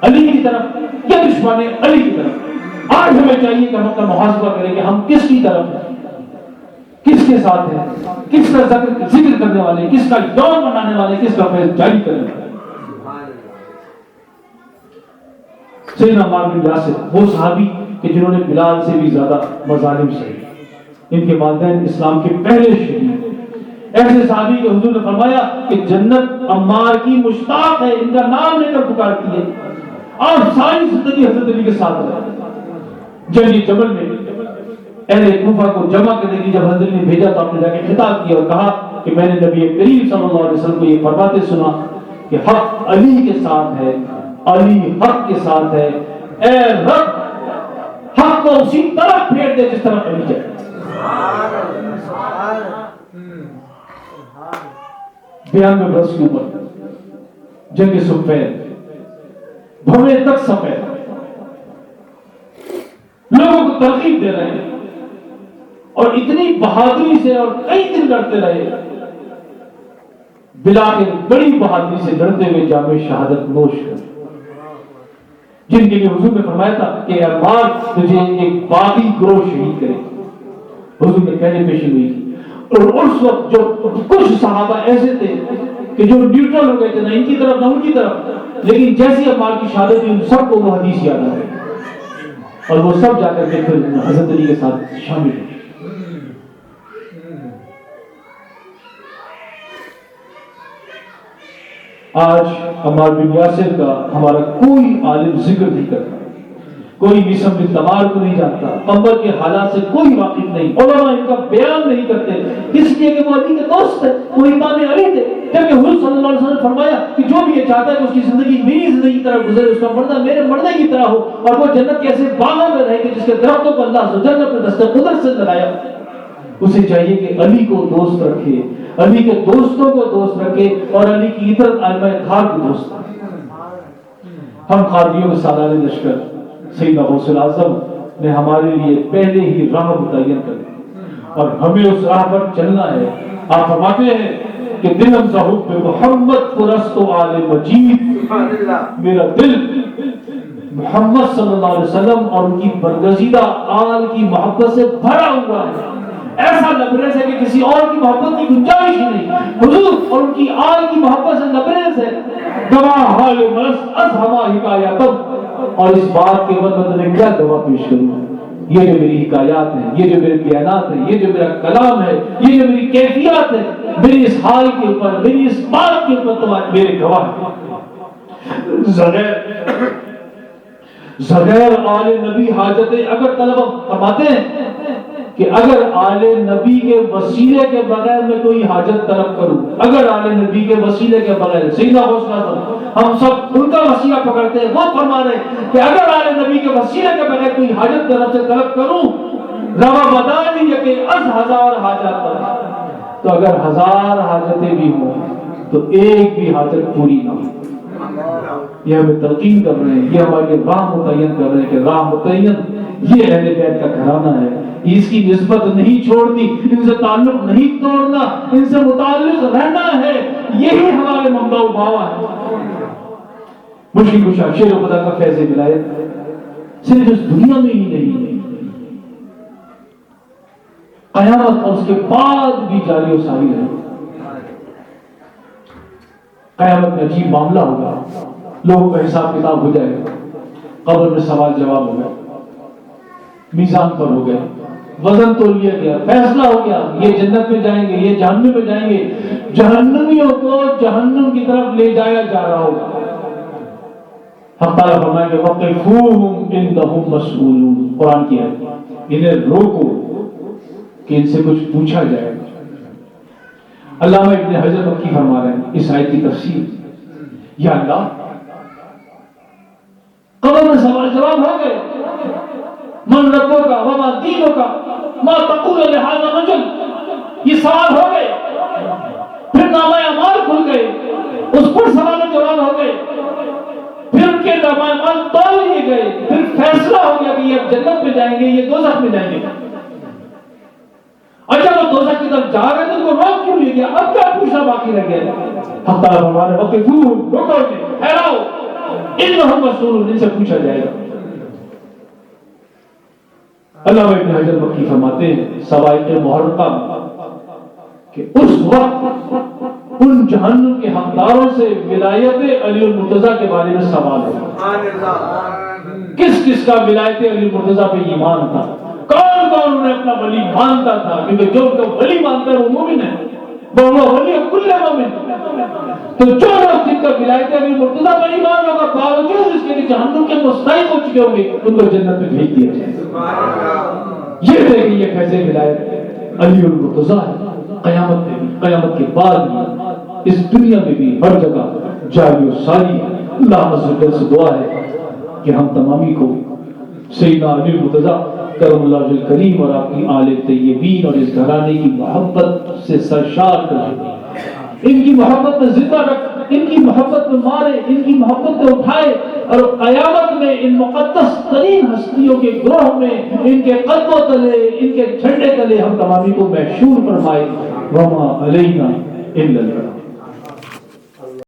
علی کی طرف یا دشمن علی کی طرف۔ آج ہمیں چاہیے کہ ہم اپنا محاسبہ کریں کہ ہم کس کی طرف ہیں، کس کے ساتھ ہیں، کس کا ذکر کرنے والے، کس کا یوم منانے والے، کس کا فیض جاری کرنے والے۔ سیدنا عمار بن یاسر، وہ صحابی کہ جنہوں نے بلال سے بھی زیادہ مظالم سہی، ان کے والدین اسلام کے پہلے شہید، ایسے صحابی کہ حضور نے فرمایا کہ جنت عمار کی مشتاق ہے، ان کا نام لے کر پکارتی ہے، اور ساری زندگی حضرت علی کے ساتھ رہے۔ جنگ جمل میں اہل کوفہ کو جمع کرنے کی جب حضرت علی نے بھیجا تو آپ نے جا کے خطاب کیا اور کہا کہ میں نے نبی کریم صلی اللہ علیہ وسلم کو یہ فرماتے سنا کہ حق علی کے ساتھ ہے، علی حق کے ساتھ ہے، اے رب حق کو اسی طرف پھیر دے جس طرف علی جائے۔ بیان میں برس کی عمر، جنگ صفین، بھوے تک سفید، لوگوں کو ترغیب دے رہے ہیں اور اتنی بہادری سے اور کئی دن لڑتے رہے، بلاخر بڑی بہادری سے لڑتے ہوئے جام شہادت نوش کر، جن کے لیے حضور نے فرمایا تھا کہ عمار تجھے ایک باغی گروہ شہید کرے، حضور نے پہلے پیشی ہوئی تھی۔ اور اس وقت جو کچھ صحابہ ایسے تھے کہ جو نیوٹرل ہو گئے تھے، نہ ان کی طرف نہ ان کی طرف، لیکن جیسی عمار کی شہادت ہوئی ان سب کو وہ حدیث یاد آ گئی اور وہ سب جا کر کے پھر حضرت علی کے ساتھ شامل ہوئے۔ آج عمار بن یاسر کا ہمارا کوئی عالم ذکر نہیں کرتا، کوئی مصعب بن تمار کو نہیں جانتا، قمر کے حالات سے کوئی واقف نہیں، علماء ان کا بیان نہیں کرتے، اس لیے کہ وہ علی کے دوست ہے، وہ امام علی تھے، جبکہ حضور صلی اللہ علیہ وسلم نے فرمایا کہ جو بھی یہ چاہتا ہے کہ اس کی زندگی میری زندگی کی طرح گزرے، اس کا مرنا میرے مرنے کی طرح ہو، اور وہ جنت کے ایسے باغوں میں رہے کہ جس کے درختوں کو اللہ عز و جل نے اپنے دست قدرت سے لگایا۔ اسے چاہیے کہ علی کو دوست رکھے، علی کے دوستوں کو دوست رکھے، اور علی کی عطرت ائمہ کھار کو دوست رکھے۔ ہم قادریوں کے سالار لشکر سیدنا غوث الاعظم نے ہمارے لیے پہلے ہی راہ متعین کر دی اور ہمیں اس راہ پر چلنا ہے۔ آپ فرماتے ہیں کہ دلم ذہب محمد پرست و آل مجید، میرا دل محمد صلی اللہ علیہ وسلم اور ان کی برگزیدہ آل کی محبت سے بھرا ہوا ہے۔ ایسا لبریز ہے کہ کسی اور کی محبت کی گنجائش ہی نہیں. حضور اور ان کی آل کی محبت سے لبریز ہے. گواہ حال مرس از ہما حکایاتم. اور اس بات کے بعد میں کیا گواہ پیش کروں؟ یہ جو میری حکایات ہیں، یہ جو میرے بیانات ہیں، یہ جو میرا کلام ہے، یہ جو میری کیفیات ہے، میری اس حال کے اوپر، میری اس بات کے اوپر تمہارے میرے گواہ ہیں. زغیر آل نبی حاجتیں اگر طلب فرماتے ہیں کہ اگر آل نبی کے وسیلے کے بغیر میں کوئی حاجت طلب کروں، اگر آل نبی کے وسیلے کے بغیر، سیدنا غوث ہم سب ان کا وسیلہ پکڑتے ہیں، وہ فرما رہے ہیں کہ اگر آل نبی کے وسیلے کے بغیر کوئی حاجت طرف سے طلب کروں، روا بدانی کہ از ہزار حاجت پر، تو اگر 1000 حاجتیں بھی ہوں تو ایک بھی حاجت پوری نہ ہو. یہ ہمیں تلقین کر رہے ہیں، یہ ہمارے لیے راہ متعین کر رہے ہیں کہ راہ متعین یہ اہل بیت کا گھرانہ ہے. اس کی نسبت نہیں چھوڑنی، ان سے تعلق نہیں توڑنا، ان سے متعلق رہنا ہے. یہی ہمارے منبع و باوا ہے. مشکل کشا شیر و خدا کا فیض ولایت صرف اس دنیا میں ہی نہیں، قیامت اور اس کے بعد بھی جاری و ساری ہے. قیامت میں عجیب معاملہ ہوگا، لوگوں کا حساب کتاب ہو جائے گا، قبر میں سوال جواب ہو گیا، میزان پر ہو گیا، وزن تو لیا گیا، فیصلہ ہو گیا، یہ جنت میں جائیں گے، یہ جہنم میں جائیں گے. جہنمیوں کو جہنم کی طرف لے جایا جا رہا ہوگا. حق تعالیٰ فرمائیں گے وَقِفُوهُمْ إِنَّهُمْ مَسْئُولُونَ. قرآن کی ہے، انہیں روکو کہ ان سے کچھ پوچھا جائے گا. علامہ ابن حجر مکی فرما رہے ہیں اس آیت کی تفسیر، یا اللہ قبر میں سوال جواب ہو گئے، من ربوں کا وما دینوں کا ما تقول لہذا رجل، یہ سوال ہو گئے. پھر نامہ اعمال کھل گئے، اس پر سوال جواب ہو گئے، پھر ان کے نامہ اعمال تول لیے گئے، پھر فیصلہ ہو گیا کہ یہ جنت میں جائیں گے، یہ دوزخ میں جائیں گے. اچھا وہ دوزخ کی طرف جا رہے تھے، ان کو روک کیوں لے گیا؟ اب کیا پوچھنا باقی رہ گیا؟ حق تعالیٰ فرما رہے وَقِفُوهُمْ، روکو انہیں، ٹھہراؤ، إِنَّهُمْ مَسْئُولُونَ، ان سے پوچھا جائے گا. علامہ ابن حجر مکی فرماتے ہیں سوائق محرقہ کہ اس وقت ان جہنم کے حقداروں سے ولایت علی المرتضیٰ کے بارے میں سوال ہے. کس کس کا ولایت علی المرتضیٰ پہ ایمان تھا؟ کون کون انہیں اپنا ولی مانتا تھا؟ کیونکہ جو ان کو ولی مانتا ہے وہ مومن ہے، وہ ولی کل مومن. تو جو لوگ جن کا ولایت علی المرتضیٰ پر ایمان ہوگا، باوجود اس کے کہ جہنم کے مستحق ہو چکے ہوں گے، ان کو جنت میں بھیج دیا جائے. یہ دیکھیں یہ کیسے ولایت علی المرتضیٰ ہے. قیامت میں بھی، قیامت کے بعد بھی، اس دنیا میں بھی ہر جگہ جاری و ساری ہے. اللہ عز و جل سے دعا ہے کہ ہم تمامی کو سیدنا علی المرتضیٰ کرم اللہ وجہ کریم اور آپ کی آل طیبین اور اس گھرانے کی محبت سے سرشار کر دے، ان کی محبت میں زندہ رکھ، ان کی محبت میں مارے، ان کی محبت میں اٹھائے، اور قیامت میں ان مقدس ترین ہستیوں کے گروہ میں، ان کے قدموں تلے، ان کے جھنڈے تلے ہم تمامی کو محشور فرمائے. وما علینا الا البلاغ.